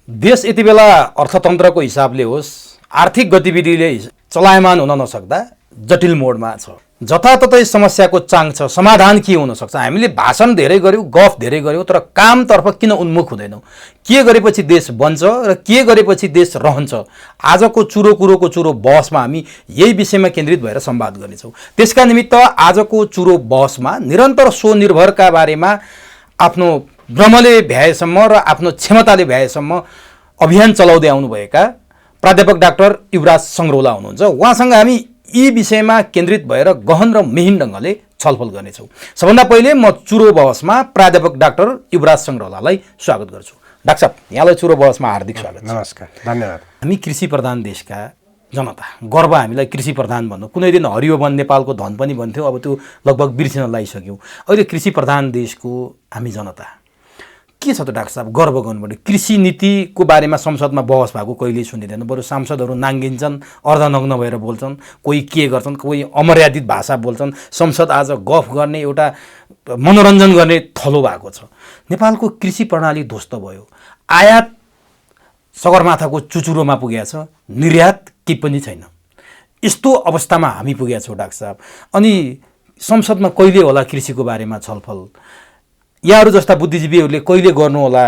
देश यति बेला अर्थतन्त्रको हिसाबले होस्, आर्थिक गतिविधिले चलायमान हुन नसक्दा जटिल मोडमा छ। जताततै समस्याको चाङ छ। समाधान के हुन सक्छ? हामीले भाषण धेरै गर्यौँ, गफ धेरै गर्यौँ, तर कामतर्फ किन उन्मुख हुँदैनौँ? के गरेपछि देश बन्छ र के गरेपछि देश रहन्छ? आजको चुरो कुरोको चुरो बहसमा हामी यही विषयमा केन्द्रित भएर संवाद गर्नेछौँ। त्यसका निमित्त आजको चुरो बहसमा निरन्तर स्वनिर्भरका बारेमा आफ्नो भ्रमले भ्याएसम्म र आफ्नो क्षमताले भ्याएसम्म अभियान चलाउँदै आउनुभएका प्राध्यापक डाक्टर युवराज सङ्ग्रौला हुनुहुन्छ। उहाँसँग हामी यी विषयमा केन्द्रित भएर गहन र मिहिन ढङ्गले छलफल गर्नेछौँ। सबभन्दा पहिले म चुरो बहसमा प्राध्यापक डाक्टर युवराज सङ्ग्रौलालाई स्वागत गर्छु। डाक्टर साहब, यहाँलाई चुरो बहसमा हार्दिक स्वागत। नमस्कार, धन्यवाद। हामी कृषि प्रधान देशका जनता, गर्व हामीलाई कृषि प्रधान भन्नु। कुनै दिन हरियो वन नेपालको धन पनि भन्थ्यो, अब त्यो लगभग बिर्सिन लागिसक्यौँ। अहिले कृषि प्रधान देशको हामी जनता के छ त डाक्टर साहब गर्व गर्नुपर्ने? कृषि नीतिको बारेमा संसदमा बहस भएको कहिल्यै सुनिँदैन। बरु सांसदहरू नाङ्गिन्छन्, अर्धनग्न भएर बोल्छन्, कोही के गर्छन्, कोही अमर्यादित भाषा बोल्छन्। संसद आज गफ गर्ने, एउटा मनोरञ्जन गर्ने थलो भएको छ। नेपालको कृषि प्रणाली ध्वस्त भयो। आयात सगरमाथाको चुचुरोमा पुगेको छ, निर्यात केही पनि छैन। यस्तो अवस्थामा हामी पुगेका छौँ डाक्टर साहब। अनि संसदमा कहिले होला कृषिको बारेमा छलफल? यहाँहरू जस्ता बुद्धिजीवीहरूले कहिले गर्नु होला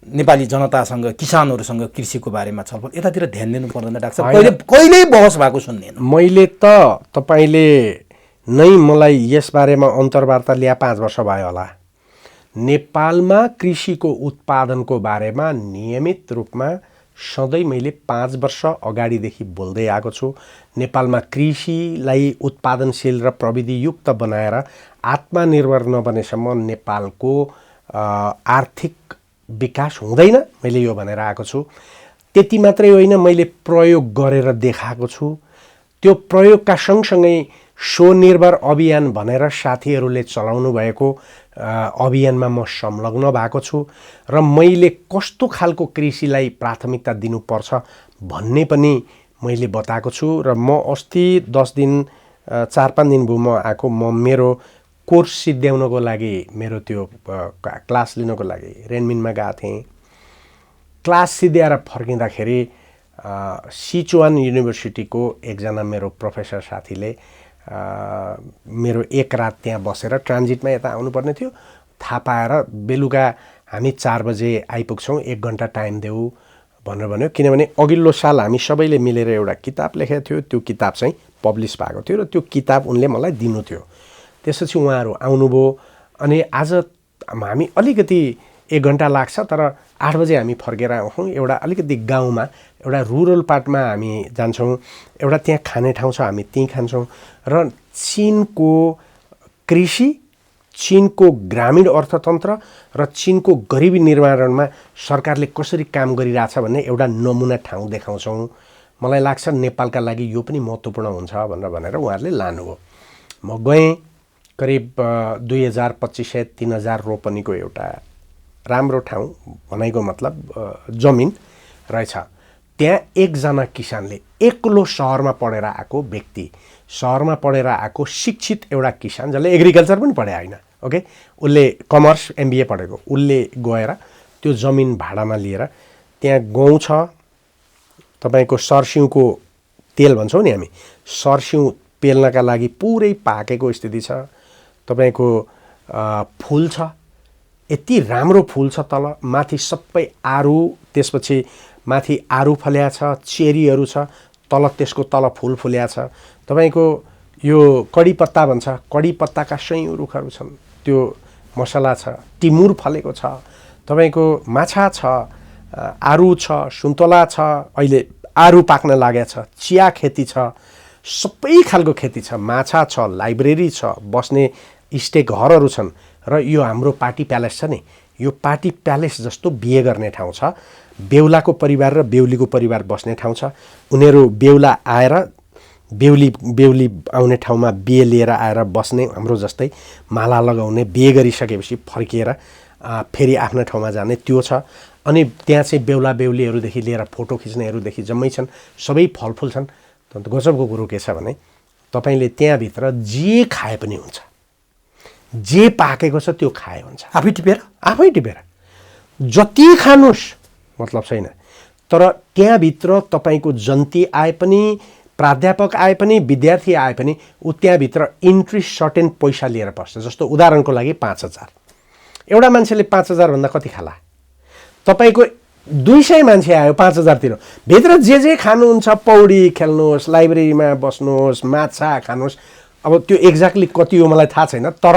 नेपाली जनतासँग, किसानहरूसँग कृषिको बारेमा छलफल? यतातिर ध्यान दिनु पर्दैन डाक्टर साहब? कहिल्यै बहस भएको सुन्दैन। मैले त तपाईँले नै मलाई यसबारेमा अन्तर्वार्ता ल्या 5 वर्ष भयो होला। नेपालमा कृषिको उत्पादनको बारेमा नियमित रूपमा सधैँ मैले 5 वर्ष अगाडिदेखि बोल्दै आएको छु। नेपालमा कृषिलाई उत्पादनशील र प्रविधियुक्त बनाएर आत्मनिर्भर नबनेसम्म नेपालको आर्थिक विकास हुँदैन, मैले यो भनेर आएको छु। त्यति मात्रै होइन, मैले प्रयोग गरेर देखाएको छु। त्यो प्रयोगका सँगसँगै स्वनिर्भर अभियान भनेर साथीहरूले चलाउनु भएको अभियानमा म संलग्न भएको छु र मैले कस्तो खालको कृषिलाई प्राथमिकता दिनुपर्छ भन्ने पनि मैले बताएको छु। र म अस्ति 4-5 दिन भयो म आएको। म मेरो कोर्स सिद्ध्याउनको लागि, मेरो त्यो क्लास लिनको लागि रेनमिनमा गएको थिएँ। क्लास सिद्ध्याएर फर्किँदाखेरि सिचुवान युनिभर्सिटीको एकजना मेरो प्रोफेसर साथीले मेरो एक रात त्यहाँ बसेर ट्रान्जिटमा यता आउनुपर्ने थियो, थाहा पाएर बेलुका हामी 4 बजे आइपुग्छौँ, 1 घन्टा टाइम देऊ भनेर भन्यो। किनभने अघिल्लो साल हामी सबैले मिलेर एउटा किताब लेखेको थियो, त्यो किताब चाहिँ पब्लिस भएको थियो र त्यो किताब उनले मलाई दिनु थियो। त्यसपछि उहाँहरू आउनुभयो अनि आज हामी अलिकति 1 घन्टा लाग्छ, तर 8 बजे हामी फर्केर आउँछौँ। एउटा अलिकति गाउँमा, एउटा रुरल पार्टमा हामी जान्छौँ। एउटा त्यहाँ खाने ठाउँ छ, हामी त्यहीँ खान्छौँ। र चीनको कृषि, चीनको ग्रामीण अर्थतन्त्र र चीनको गरिबी निर्माणमा सरकारले कसरी काम गरिरहेछ भन्ने एउटा नमुना ठाउँ देखाउँछौँ। मलाई लाग्छ नेपालका लागि यो पनि महत्त्वपूर्ण हुन्छ भनेर उहाँहरूले लानुभयो। म गएँ। करिब 2000-2500-3000 रोपनीको एउटा राम्रो ठाउँ, भनाइको मतलब जमिन रहेछ। त्यहाँ एकजना किसानले, एक्लो सहरमा पढेर आएको व्यक्ति, सहरमा पढेर आएको शिक्षित एउटा किसान, जसले एग्रिकल्चर पनि पढे होइन, ओके, उसले कमर्स MBA पढेको, उसले गएर त्यो जमिन भाडामा लिएर त्यहाँ गहुँ छ, तपाईँको सर्सिउँको तेल भन्छौँ नि हामी, सर्सिउँ पेल्नका लागि पुरै पाकेको स्थिति छ। तपाईँको फुल छ, यति राम्रो फुल छ, तल माथि सबै आरू, त्यसपछि माथि आरू फल्या छ, चेरीहरू छ, तल त्यसको तल फुल फुल्या छ। तपाईँको यो कडी पत्ता भन्छ, कडी पत्ताका सयौँ रुखहरू छन्, त्यो मसला छ, टिमुर फलेको छ, तपाईँको माछा छ, आरू छ, सुन्तला छ, अहिले आरू पाक्न लागेको छ, चिया खेती छ, सबै खालको खेती छ, माछा छ, लाइब्रेरी छ, बस्ने स्टे घरहरू छन्। र यो हाम्रो पार्टी प्यालेस छ नि, यो पार्टी प्यालेस जस्तो बिहे गर्ने ठाउँ छ। बेहुलाको परिवार र बेहुलीको परिवार बस्ने ठाउँ छ। उनीहरू बेहुला आएर बेहुली आउने ठाउँमा बिहे लिएर आएर बस्ने, हाम्रो जस्तै माला लगाउने, बिहे गरिसकेपछि फर्किएर फेरि आफ्नो ठाउँमा जाने, त्यो छ। अनि त्यहाँ चाहिँ बेहुला बेहुलीहरूदेखि लिएर फोटो खिच्नेहरूदेखि जम्मै छन्, सबै फलफुल छन्। गजबको कुरो के छ भने तपाईँले त्यहाँभित्र जे खाए पनि हुन्छ, जे पाकेको छ त्यो खाए हुन्छ, आफै टिपेर जति खानुस् मतलब छैन। तर त्यहाँभित्र तपाईँको जन्ती आए पनि, प्राध्यापक आए पनि, विद्यार्थी आए पनि ऊ त्यहाँभित्र इन्ट्री सर्टेन पैसा लिएर पस्छ। जस्तो उदाहरणको लागि 5,000, एउटा मान्छेले 5,000 भन्दा कति खाला? तपाईँको 200 मान्छे आयो 5,000 तिर, भित्र जे खानुहुन्छ, पौडी खेल्नुहोस्, लाइब्रेरीमा बस्नुहोस्, माछा खानुहोस्, अब त्यो एक्ज्याक्टली कति हो मलाई थाहा छैन, तर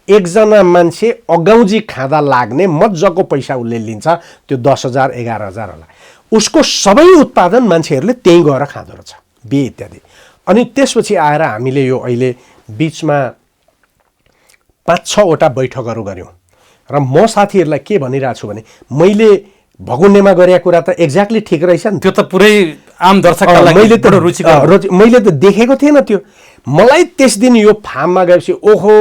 एकजना मान्छे अगाउजी खाँदा लाग्ने मजाको पैसा उसले लिन्छ, त्यो 10,000 11,000 होला। उसको सबै उत्पादन मान्छेहरूले त्यहीँ गएर खाँदो रहेछ, बिहे इत्यादि। अनि त्यसपछि आएर हामीले यो अहिले बिचमा 5-6 वटा बैठकहरू गऱ्यौँ र म साथीहरूलाई के भनिरहेको छु भने, मैले भगुन्नेमा गरेको कुरा त एक्ज्याक्टली ठिक रहेछ नि, त्यो त पुरै आम दर्शकका लागि मैले त देखेको थिएन त्यो। मलाई त्यस दिन यो फार्ममा गएपछि ओहो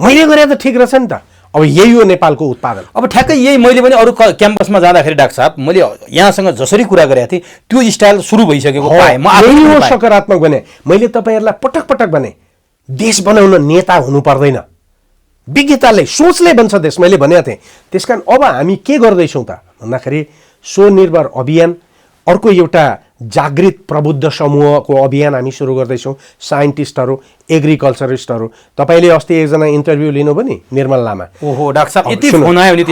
मैले गरे त ठिक रहेछ नि त। अब यही हो नेपालको उत्पादन। अब ठ्याक्कै यही मैले पनि अरू क्याम्पसमा जाँदाखेरि डाक्टर साहब मैले यहाँसँग जसरी कुरा गरेको थिएँ त्यो स्टाइल सुरु भइसकेको पाएँ। म यही हो सकारात्मक भने। मैले तपाईँहरूलाई पटक पटक भने देश बनाउन नेता हुनु पर्दैन, विज्ञताले सोचले बन्छ देश, मैले भनेको थिएँ। त्यसकारण अब हामी के गर्दैछौँ त भन्दाखेरि स्वनिर्भर अभियान, अर्को एउटा जागृत प्रबुद्ध समूहको अभियान हामी सुरु गर्दैछौँ। साइन्टिस्टहरू, एग्रिकल्चरिस्टहरू, तपाईँले अस्ति एकजना इन्टरभ्यू लिनुभयो नि निर्मल लामा। ओहो डाक्टर साहब यति फोन आयो नि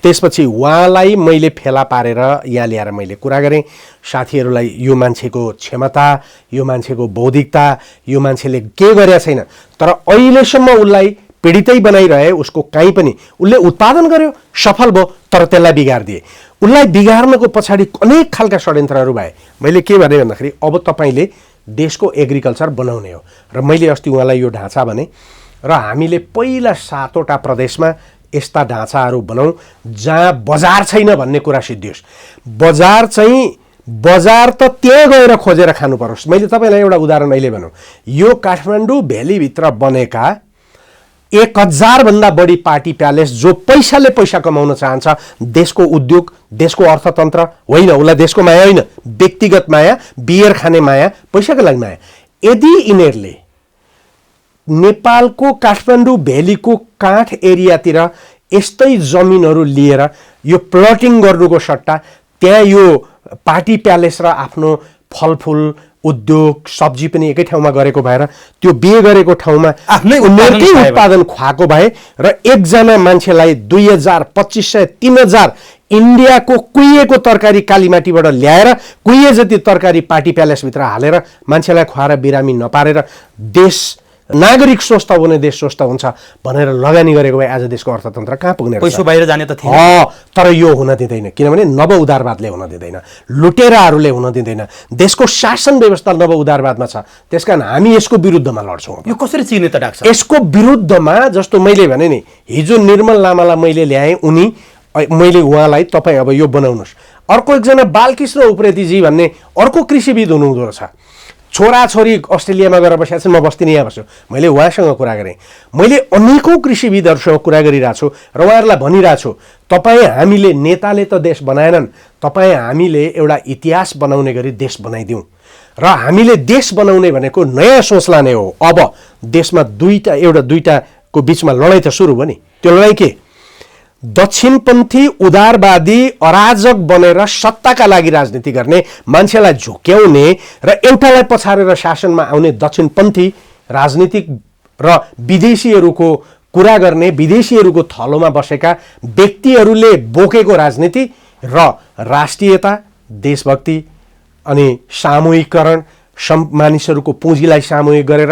त्यसपछि उहाँलाई मैले फेला पारेर यहाँ ल्याएर मैले कुरा गरेँ। साथीहरूलाई यो मान्छेको क्षमता, यो मान्छेको बौद्धिकता, यो मान्छेले के गरेका छैन, तर अहिलेसम्म उसलाई पीडितै बनाइरहे, उसको काहीँ पनि उसले उत्पादन गर्यो, सफल भयो, तर त्यसलाई बिगारिदिए। उसलाई बिगार्नको पछाडि अनेक खालका षड्यन्त्रहरू भए। मैले के भने भन्दाखेरि अब तपाईँले देशको एग्रिकल्चर बनाउने हो र मैले अस्ति उहाँलाई यो ढाँचा भने र हामीले पहिला 7 वटा प्रदेशमा यस्ता ढाँचाहरू बनाऊँ जहाँ बजार छैन भन्ने कुरा सिद्धियोस्। बजार त त्यहाँ गएर खोजेर खानु परोस्। मैले तपाईँलाई एउटा उदाहरण अहिले भनौँ, यो काठमाडौँ भ्यालीभित्र बनेका 1,000 भन्दा बढी पार्टी प्यालेस जो पैसाले पैसा कमाउन चाहन्छ, देशको उद्योग, देशको अर्थतन्त्र होइन, उसलाई देशको माया होइन, व्यक्तिगत माया, बियर खाने माया, पैसाको लागि माया। यदि यिनीहरूले नेपालको काठमाडौँ भ्यालीको काठ एरियातिर यस्तै जमिनहरू लिएर यो प्लटिङ गर्नुको सट्टा त्यहाँ यो पार्टी प्यालेस र आफ्नो फलफुल उद्योग सब्जी पनि एकै ठाउँमा गरेको भएर त्यो बिहे गरेको ठाउँमा आफ्नै उत्पादन खुवाएको भए र एकजना मान्छेलाई 2,000, 2,500, 3,000 इन्डियाको कुहिएको तरकारी कालीमाटीबाट ल्याएर कुहिए जति तरकारी पार्टी प्यालेसभित्र हालेर मान्छेलाई खुवाएर बिरामी नपारेर देश नागरिक स्वस्थ हुने देश स्वस्थ हुन्छ भनेर लगानी गरेको भए आज देशको अर्थतन्त्र कहाँ पुग्ने पैसा बाहिर जाने त थिएन। तर यो हुन दिँदैन, किनभने नव उदारवादले हुन दिँदैन, लुटेराहरूले हुन दिँदैन। देशको शासन व्यवस्था नव उदारवादमा छ, त्यसकारण हामी यसको विरुद्धमा लड्छौँ। यो कसरी चिन्ने त डाक्टर? यसको विरुद्धमा जस्तो मैले भने नि, हिजो निर्मल लामालाई मैले ल्याएँ, मैले उहाँलाई तपाईँ अब यो बनाउनुहोस्। अर्को एकजना बालकृष्ण उप्रेतीजी भन्ने अर्को कृषिविद हुनुहुँदो रहेछ, छोराछोरी अस्ट्रेलियामा गएर बसेका छन्, म बस्दिनँ यहाँ बस्छु। मैले उहाँसँग कुरा गरेँ, मैले अनेकौँ कृषिविदहरूसँग कुरा गरिरहेको छु र उहाँहरूलाई भनिरहेको छु, तपाईँ हामीले नेताले त देश बनाएनन्, तपाईँ हामीले एउटा इतिहास बनाउने गरी देश बनाइदिउँ। र हामीले देश बनाउने भनेको नयाँ सोच लाने हो। अब देशमा दुईटाको बिचमा लडाइँ त सुरु भयो नि। त्यो लडाइँ के? दक्षिणपन्थी उदारवादी अराजक बनेर सत्ताका लागि राजनीति गर्ने, मान्छेलाई झुक्याउने र एउटालाई पछारेर शासनमा आउने दक्षिणपन्थी राजनीतिक र विदेशीहरूको कुरा गर्ने, विदेशीहरूको थलोमा बसेका व्यक्तिहरूले बोकेको राजनीति र राष्ट्रियता, देशभक्ति अनि सामूहिकरण, मानिसहरूको पुँजीलाई सामूहिक गरेर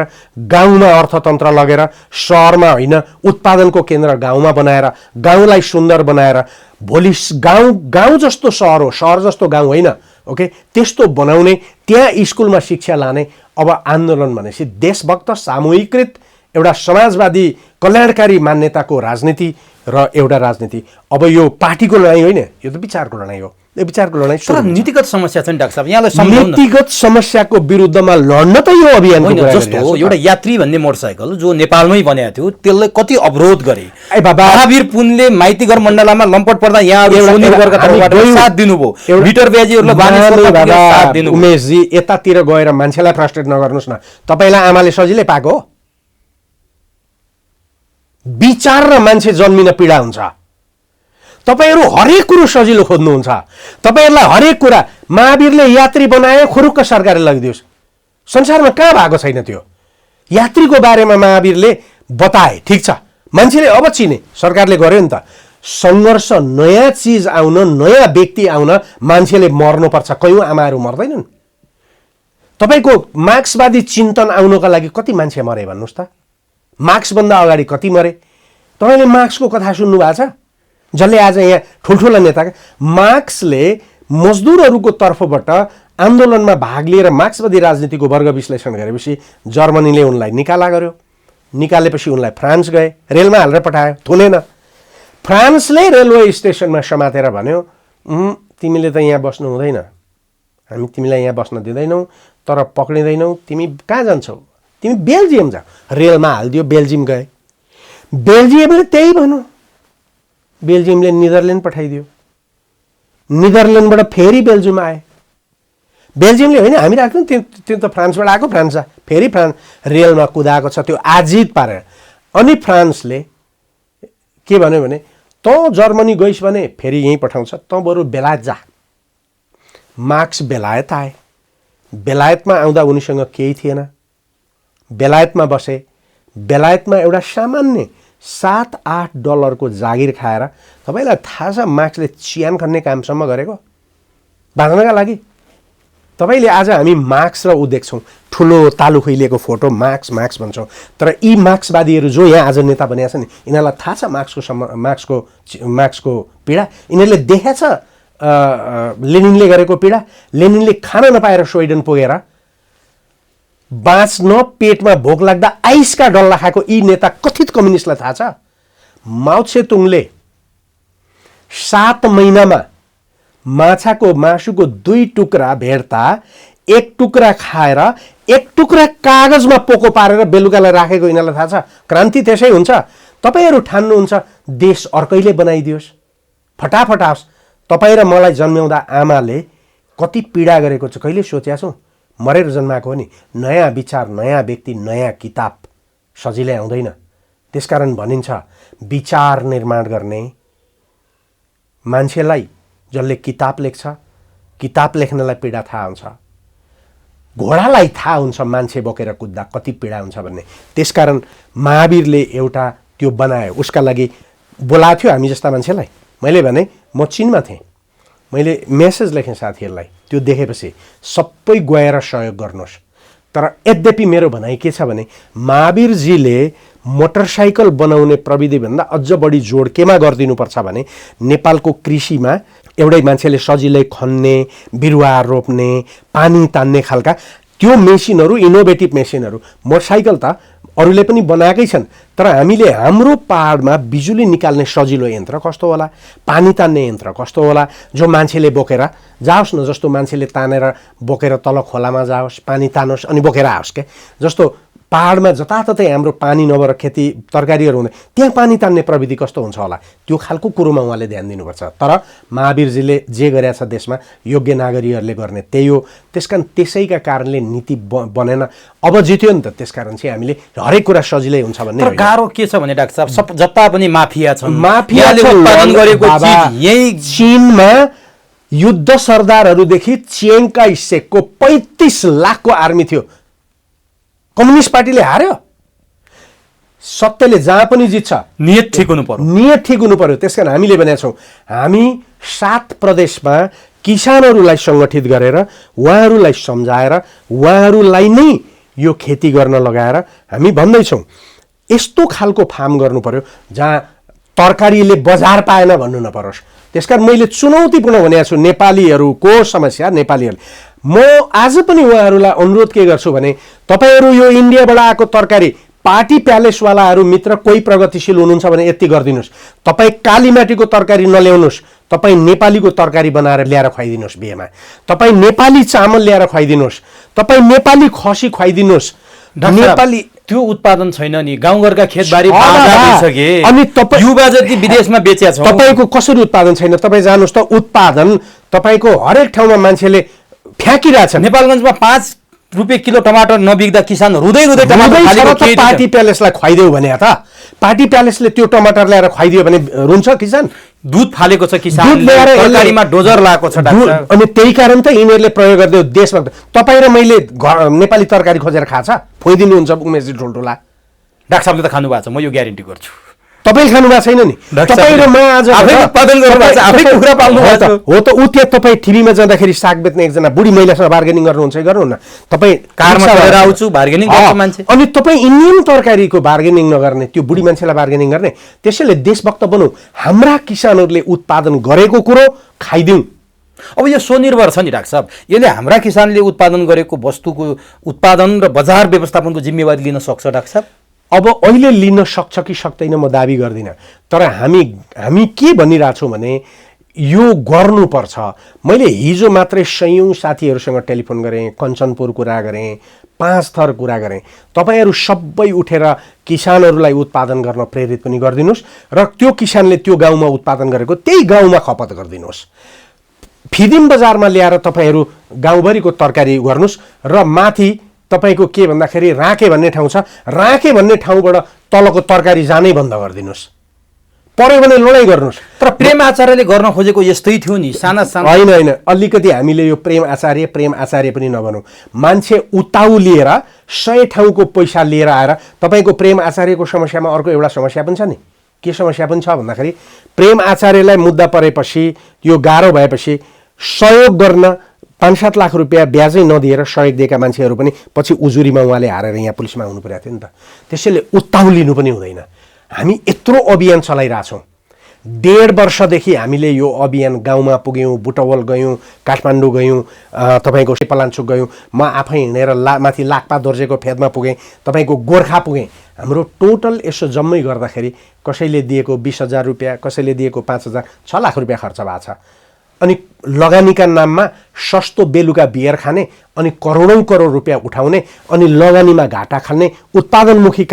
गाउँमा अर्थतन्त्र लगेर सहरमा होइन उत्पादनको केन्द्र गाउँमा बनाएर गाउँलाई सुन्दर बनाएर भोलि गाउँ जस्तो सहर हो, सहर जस्तो गाउँ होइन, ओके, त्यस्तो बनाउने, त्यहाँ स्कुलमा शिक्षा लाने। अब आन्दोलन भनेपछि देशभक्त सामूहिकृत एउटा समाजवादी कल्याणकारी मान्यताको राजनीति र एउटा राजनीति। अब यो पार्टीको लडाइँ होइन, यो त विचारको लडाइँ हो। विचारको लडाइँ तर नीतिगत समस्या छ नि डाक्टर साहब, यहाँलाई सम्झाउन। नीतिगत समस्याको विरुद्धमा लड्न त यो अभियानको कुरा जस्तो एउटा यात्री भन्ने मोटरसाइकल जो नेपालमै बनेको थियो त्यसलाई कति अवरोध गरे। महावीर पुनले माइतीघर मण्डलामा लम्पट पर्दा यहाँ स्वनिर्भरका तर्फबाट साथ दिनुभयो, भिटर ब्याजीहरूलाई उमेशजी यतातिर गएर मान्छेलाई फ्रस्ट्रेट नगर्नुहोस् न। तपाईँलाई आमाले सजिलै पाएको हो? विचार र मान्छे जन्मिन पीडा हुन्छ। तपाईहरू हरेक कुरो सजिलो खोज्नुहुन्छ। तपाईहरूलाई हरेक कुरा महावीरले यात्री बनाए खुरुक्क सरकारले लगिदियोस्। संसारमा कहाँ भएको छैन त्यो। यात्रीको बारेमा महावीरले बताए, ठिक छ, मान्छेले अब चिने, सरकारले गर्यो नि त। सङ्घर्ष, नयाँ चिज आउन, नयाँ व्यक्ति आउन मान्छेले मर्नुपर्छ। कयौँ आमाहरू मर्दैनन्। तपाईँको मार्क्सवादी चिन्तन आउनुको लागि कति मान्छे मरे भन्नुहोस् त। मार्क्सभन्दा अगाडि कति मरे। तपाईँले मार्क्सको कथा सुन्नु भएको छ? जसले आज यहाँ ठुल्ठुला नेताका मार्क्सले मजदुरहरूको तर्फबाट आन्दोलनमा भाग लिएर मार्क्सवादी राजनीतिको वर्ग विश्लेषण गरेपछि जर्मनीले उनलाई निकाला गर्यो। निकालेपछि उनलाई फ्रान्स गए, रेलमा हालेर पठायो, थुनेन। फ्रान्सले रेलवे स्टेसनमा समातेर भन्यो, तिमीले त यहाँ बस्नु हुँदैन, हामी तिमीलाई यहाँ बस्न दिँदैनौँ, तर पक्रिँदैनौँ, तिमी कहाँ जान्छौ, तिमी बेल्जियम जा। रेलमा हालिदियो, बेल्जियम गए। बेल्जियमले त्यही भन्यो, बेल्जियमले निदरल्यान्ड पठाइदियो। निदरल्यान्डबाट फेरि बेल्जियम आए। बेल्जियमले होइन हामी राख्छौँ, त्यो त फ्रान्सबाट आएको, फ्रान्स जा। फेरि फ्रान्स रेलमा कुदाएको छ, त्यो आजित पारेर। अनि फ्रान्सले के भन्यो भने, तँ जर्मनी गइस् भने फेरि यहीँ पठाउँछ, तँ बरु बेलायत जा। मार्क्स बेलायत आए। बेलायतमा आउँदा उनीसँग केही थिएन। बेलायतमा बसे। बेलायतमा एउटा सामान्य $7-8 जागिर खाएर, तपाईँलाई थाहा छ मार्क्सले चियान खन्ने कामसम्म गरेको बाँच्नका लागि। तपाईँले आज हामी मार्क्स र ऊ देख्छौँ, ठुलो तालु खुइलिएको फोटो, मार्क्स मार्क्स भन्छौँ, तर यी मार्क्सवादीहरू जो यहाँ आज नेता बनिया छन्, यिनीहरूलाई थाहा छ मार्क्सको पीडा। यिनीहरूले देखेछ लेनिनले गरेको पीडा। लेनिनले खान नपाएर स्विडेन पुगेर बाँच्न, पेटमा भोक लाग्दा आइसका डल्ला खाएको यी नेता कथित कम्युनिस्टलाई थाहा छ। माओ त्से-तुङले 7 महिनामा माछाको मासुको 2 टुक्रा भेट्दा 1 टुक्रा खाएर 1 टुक्रा कागजमा पोको पारेर बेलुकालाई राखेको यिनीहरूलाई थाहा छ। क्रान्ति त्यसै हुन्छ। तपाईँहरू ठान्नुहुन्छ देश अर्कैले बनाइदियोस्, फटाफट आओस्। तपाईँ र मलाई जन्माउँदा आमाले कति पीडा गरेको छ कहिले सोचेका छौँ? मरेर जन्माएको हो नि। नयाँ विचार, नयाँ व्यक्ति, नयाँ किताब सजिलै आउँदैन। त्यसकारण भनिन्छ विचार निर्माण गर्ने मान्छेलाई जसले किताब लेख्छ, किताब लेख्नलाई पीडा थाहा हुन्छ। घोडालाई थाहा हुन्छ मान्छे बोकेर कुद्दा कति पीडा हुन्छ भन्ने। त्यसकारण महावीरले एउटा त्यो बनायो। उसका लागि बोलाएको थियो हामी जस्ता मान्छेलाई। मैले भने म चीनमा थिएँ, मैले मेसेज लेखेँ साथीहरूलाई, त्यो देखेपछि सबै गएर सहयोग गर्नुहोस्। तर यद्यपि मेरो भनाइ के छ भने, महावीरजीले मोटरसाइकल बनाउने प्रविधिभन्दा अझ बढी जोड केमा गरिदिनुपर्छ भने, नेपालको कृषिमा एउटै मान्छेले सजिलै खन्ने, बिरुवा रोप्ने, पानी तान्ने खालका त्यो मेसिनहरू, इनोभेटिभ मेसिनहरू। मोटरसाइकल त अरूले पनि बनाएकै छन्, तर हामीले हाम्रो पहाडमा बिजुली निकाल्ने सजिलो यन्त्र कस्तो होला, पानी तान्ने यन्त्र कस्तो होला, जो मान्छेले बोकेर जाओस् न। जस्तो मान्छेले तानेर बोकेर तल खोलामा जाओस्, पानी तानोस् अनि बोकेर आओस् के। जस्तो पहाडमा जताततै हाम्रो पानी नभएर खेती तरकारीहरू हुँदैन, त्यहाँ पानी तान्ने प्रविधि कस्तो हुन्छ होला, त्यो खालको कुरोमा उहाँले ध्यान दिनुपर्छ। तर महावीरजीले जे गरेछ देशमा योग्य नागरिकहरूले गर्ने त्यही हो। त्यसकारण त्यसैका कारणले नीति बनेन। अब जित्यो नि त, त्यसकारण चाहिँ हामीले हरेक कुरा सजिलै हुन्छ भन्ने। तर गाह्रो के छ भने डाक्टर साहब, जता पनि माफिया छन्। माफियाले उत्पादन गरेको चिज यही चीनमा युद्ध सरदारहरूदेखि चियाङका हिस्सेको 35 लाखको आर्मी थियो। कम्युनिस्ट पार्टीले हार्यो। सत्यले जहाँ पनि जित्छ, नियत ठिक हुनु पर्यो। नियत ठिक हुनु पर्यो। त्यसकारण हामीले भनेका छौँ, हामी 7 प्रदेशमा किसानहरूलाई सङ्गठित गरेर उहाँहरूलाई सम्झाएर उहाँहरूलाई नै यो खेती गर्न लगाएर हामी भन्दैछौँ यस्तो खालको फार्म गर्नु पर्यो जहाँ तरकारीले बजार पाएन भन्नु नपरोस्। त्यसकारण मैले चुनौतीपूर्ण भनेको छु नेपालीहरूको समस्या। नेपालीहरूले म आज पनि उहाँहरूलाई अनुरोध के गर्छु भने, तपाईँहरू यो इन्डियाबाट आएको तरकारी, पार्टी प्यालेसवालाहरू मित्र कोही प्रगतिशील हुनुहुन्छ भने यति गरिदिनुहोस्, तपाईँ कालीमाटीको तरकारी नल्याउनुहोस्, तपाईँ नेपालीको तरकारी बनाएर ल्याएर खुवाइदिनुहोस् बिहेमा, तपाईँ नेपाली चामल ल्याएर खुवाइदिनुहोस्, तपाईँ नेपाली खसी खुवाइदिनुहोस्। नेपाली त्यो उत्पादन छैन नि, गाउँघरका खेतबारी अनि युवा जति विदेशमा बेचेका छ। तपाईँको कसरी उत्पादन छैन? तपाईँ जानुहोस् त, उत्पादन तपाईँको हरेक ठाउँमा मान्छेले फ्याँकिरहेछ। नेपालगञ्जमा 5 रुपियाँ किलो टमाटर नबिग्दा किसान रुँदै रुँदै टमाटर रुँदै फालेको छ त केही पार्टी प्यालेसलाई खुवाइदेऊ भने त पार्टी प्यालेसले त्यो टमाटर ल्याएर खुवाइदियो भने रुन्छ किसान दुध फालेको छ किसान दुध ल्याएर यसले- तरकारीमा डोजर लाएको छ डाक्टर साहब। अनि त्यही कारण त यिनीहरूले प्रयोग गरिदियो देशमा तपाईँ र मैले नेपाली तरकारी खोजेर खान्छ खुवाइदिनुहुन्छ उमेशजी ठुल्ठुला डाक्टर साहबले त खानु भएको छ, म यो ग्यारेन्टी गर्छु। तपाईँ खानु भएको छैन नि डाक्टर तपाईँ र साहबले म आज आफै उत्पादन गर्नुभएको छ, आफै कुखुरा पाल्नु भएको छ। हो त ऊ त्यहाँ तपाईँ टिभीमा जाँदाखेरि साग बेच्ने एकजना बुढी महिलासँग बार्गेनिङ गर्नुहुन्छ कि गर्नुहुन्न तपाईँ कारमा रिक्सा चढेर भाडा- आउँछु, बार्गेनिङ गर्छु अँ, मान्छे। अनि तपाईँ इन्डियन तरकारीको बार्गेनिङ नगर्ने त्यो बुढी मान्छेलाई बार्गेनिङ गर्ने त्यसैले देशभक्त बनौँ हाम्रा किसानहरूले उत्पादन गरेको कुरो खाइदिउँ अब यो स्वनिर्भर छ नि डाक्टर साहब, यसले हाम्रा किसानले उत्पादन गरेको वस्तुको उत्पादन र बजार व्यवस्थापनको जिम्मेवारी लिन सक्छ डाक्टर साहब? अब अहिले लिन सक्छ कि सक्दैन म दाबी गर्दिनँ तर हामी के भनिरहेछौँ भने यो गर्नुपर्छ। मैले हिजो मात्रै सयौँ साथीहरूसँग टेलिफोन गरेँ, कञ्चनपुर कुरा गरेँ, 5 थर कुरा गरेँ। तपाईँहरू सबै उठेर किसानहरूलाई उत्पादन गर्न प्रेरित पनि गरिदिनुहोस् र त्यो किसानले त्यो गाउँमा उत्पादन गरेको त्यही गाउँमा खपत गरिदिनुहोस्। फिदिम बजारमा ल्याएर तपाईँहरू गाउँभरिको तरकारी गर्नुहोस् र माथि तपाईँको के भन्दाखेरि राँके भन्ने ठाउँ छ, राँके भन्ने ठाउँबाट तलको तरकारी जानै बन्द गरिदिनुहोस्। पर्यो भने लडाइँ गर्नुहोस्। तर प्रेम आचार्यले गर्न खोजेको यस्तै थियो नि, साना साना होइन अलिकति हामीले यो प्रेम आचार्य पनि नभनौँ। मान्छे उताउलिएर 100 ठाउँको पैसा लिएर आएर तपाईँको प्रेम आचार्यको समस्यामा अर्को एउटा समस्या पनि छ नि। के समस्या पनि छ भन्दाखेरि प्रेम आचार्यलाई मुद्दा परेपछि यो गाह्रो भएपछि सहयोग गर्न 5-7 लाख रुपियाँ ब्याजै नदिएर सहयोग दिएका मान्छेहरू पनि पछि उजुरीमा उहाँले हारेर यहाँ पुलिसमा आउनु परेको थियो नि त। त्यसैले उत्ताउलिनु पनि हुँदैन। हामी यत्रो अभियान चलाइरहेछौँ, 1.5 वर्षदेखि हामीले यो अभियान गाउँमा पुग्यौँ, बुटवल गयौँ, काठमाडौँ गयौँ, तपाईँको पलाञ्चोक गयौँ, म आफै हिँडेर माथि लाक्पा दोर्जेको फेदमा पुगेँ, तपाईँको गोर्खा पुगेँ। हाम्रो टोटल यसो जम्मै गर्दाखेरि कसैले दिएको 20,000 रुपियाँ, कसैले दिएको 5,000, 6 लाख रुपियाँ खर्च भएको छ। अनि लगानीका नाममा सस्तो बेलुका बियर खाने अनि करोडौँ करोड रुपियाँ उठाउने अनि लगानीमा घाटा खाने उत्पादनमुखी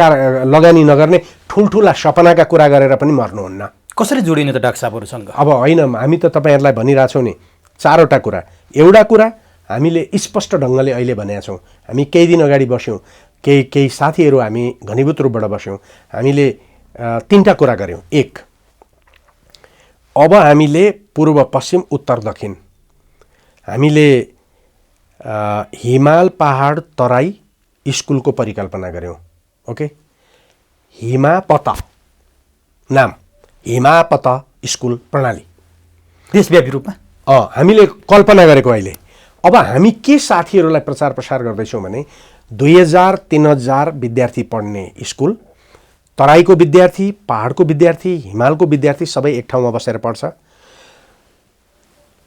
लगानी नगर्ने ठुल्ठुला सपनाका कुरा गरेर पनि मर्नुहुन्न। कसरी जोडिने त डाक्टर साहबहरूसँग? अब होइन हामी त तपाईँहरूलाई भनिरहेछौँ नि 4वटा कुरा। एउटा कुरा हामीले स्पष्ट ढङ्गले अहिले भनेका छौँ। हामी केही दिन अगाडि बस्यौँ, केही साथीहरू हामी घनीभूत रूपबाट बस्यौँ, हामीले 3टा कुरा गऱ्यौँ। 1, अब हामीले पूर्व पश्चिम उत्तर दक्षिण हामीले हिमाल पहाड तराई स्कुलको परिकल्पना गऱ्यौँ। ओके, हिमापत नाम, हिमापत स्कुल प्रणाली देशव्यापी रूपमा हामीले कल्पना गरेको। अहिले अब हामी के साथीहरूलाई प्रचार प्रसार गर्दैछौँ भने 2000-3000 विद्यार्थी पढ्ने स्कुल, तराईको विद्यार्थी, पहाडको विद्यार्थी, हिमालको विद्यार्थी सबै एक ठाउँमा बसेर पढ्छ।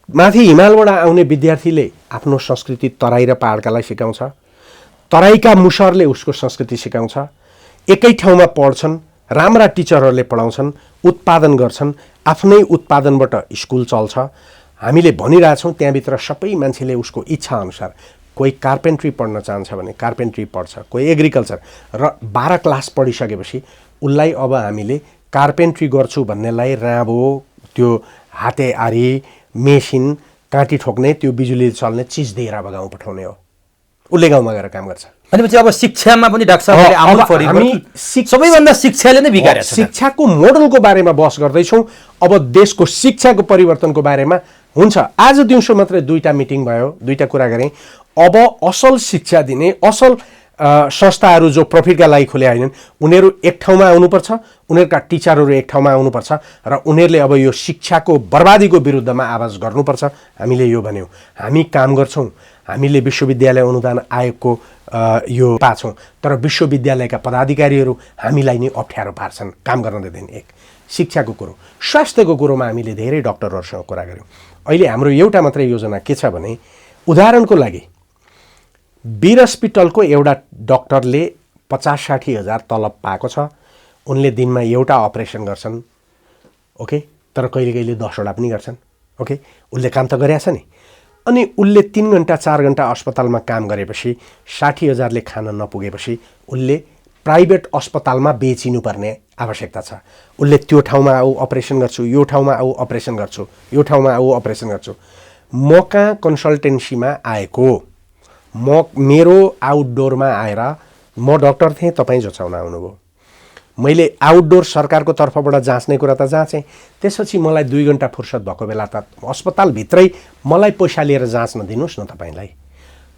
माथि हिमालबाट आउने विद्यार्थीले आफ्नो संस्कृति तराई र पहाडकालाई सिकाउँछ, तराईका मुसरले उसको संस्कृति सिकाउँछ। एकै ठाउँमा पढ्छन्, राम्रा टिचरहरूले पढाउँछन्, उत्पादन गर्छन्, आफ्नै उत्पादनबाट स्कुल चल्छ। हामीले भनिरहेछौँ त्यहाँभित्र सबै मान्छेले उसको इच्छा अनुसार कोही कार्पेन्ट्री पढ्न चाहन्छ भने कार्पेन्ट्री पढ्छ, कोही एग्रिकल्चर र 12 क्लास पढिसकेपछि उसलाई अब हामीले कार्पेन्ट्री गर्छु भन्नेलाई राँबो, त्यो हाते आरी, मेसिन, काँटी ठोक्ने, त्यो बिजुली चल्ने चिज दिएर अब गाउँ पठाउने हो। उसले गाउँमा गएर काम गर्छ। भनेपछि अब शिक्षामा पनि डाक्टर साहबले आउनु पर्यो। हामी सबैभन्दा शिक्षाले नै बिगारेको छ। शिक्षाको मोडलको बारेमा बहस गर्दैछौँ। अब देशको शिक्षाको परिवर्तनको बारेमा हुन्छ। आज दिउँसो मात्रै 2टा मिटिङ भयो, 2टा कुरा गरेँ। अब असल शिक्षा दिने असल संस्थाहरू जो प्रफिटका लागि खुले होइनन् उनीहरू एक ठाउँमा आउनुपर्छ, उनीहरूका टिचरहरू एक ठाउँमा आउनुपर्छ र उनीहरूले अब यो शिक्षाको बर्बादीको विरुद्धमा आवाज गर्नुपर्छ। हामीले यो भन्यौँ। हामी काम गर्छौँ। हामीले विश्वविद्यालय अनुदान आयोगको यो पाछौँ, तर विश्वविद्यालयका पदाधिकारीहरू हामीलाई नै अप्ठ्यारो पार्छन्, काम गर्न दिँदैन। एक शिक्षाको कुरो। स्वास्थ्यको कुरोमा हामीले धेरै डाक्टरहरूसँग कुरा गऱ्यौँ। अहिले हाम्रो एउटा मात्रै योजना के छ भने, उदाहरणको लागि वीर हस्पिटलको एउटा डाक्टरले 50-60 हजार तलब पाएको छ। उनले दिनमा एउटा अपरेसन गर्छन्। ओके, तर कहिले कहिले 10वटा पनि गर्छन्। ओके, उसले काम त गरेछ नि। अनि उसले 3 घण्टा 4 घण्टा अस्पतालमा काम गरेपछि 60 हजारले खान नपुगेपछि उसले प्राइभेट अस्पतालमा बेचिनुपर्ने आवश्यकता छ। उसले त्यो ठाउँमा आऊ अपरेसन गर्छु, यो ठाउँमा आऊ अपरेसन गर्छु, यो ठाउँमा आऊ अपरेसन गर्छु। म कहाँ कन्सल्टेन्सीमा आएको, मेरो आउटडोरमा आएर म डाक्टर थिएँ, तपाईँ जचाउन आउनुभयो। मैले आउटडोर सरकारको तर्फबाट जाँच्ने कुरा त जाँचेँ। त्यसपछि मलाई 2 घन्टा फुर्सद भएको बेला त अस्पतालभित्रै मलाई पैसा लिएर जाँच्न दिनुहोस् न तपाईँलाई।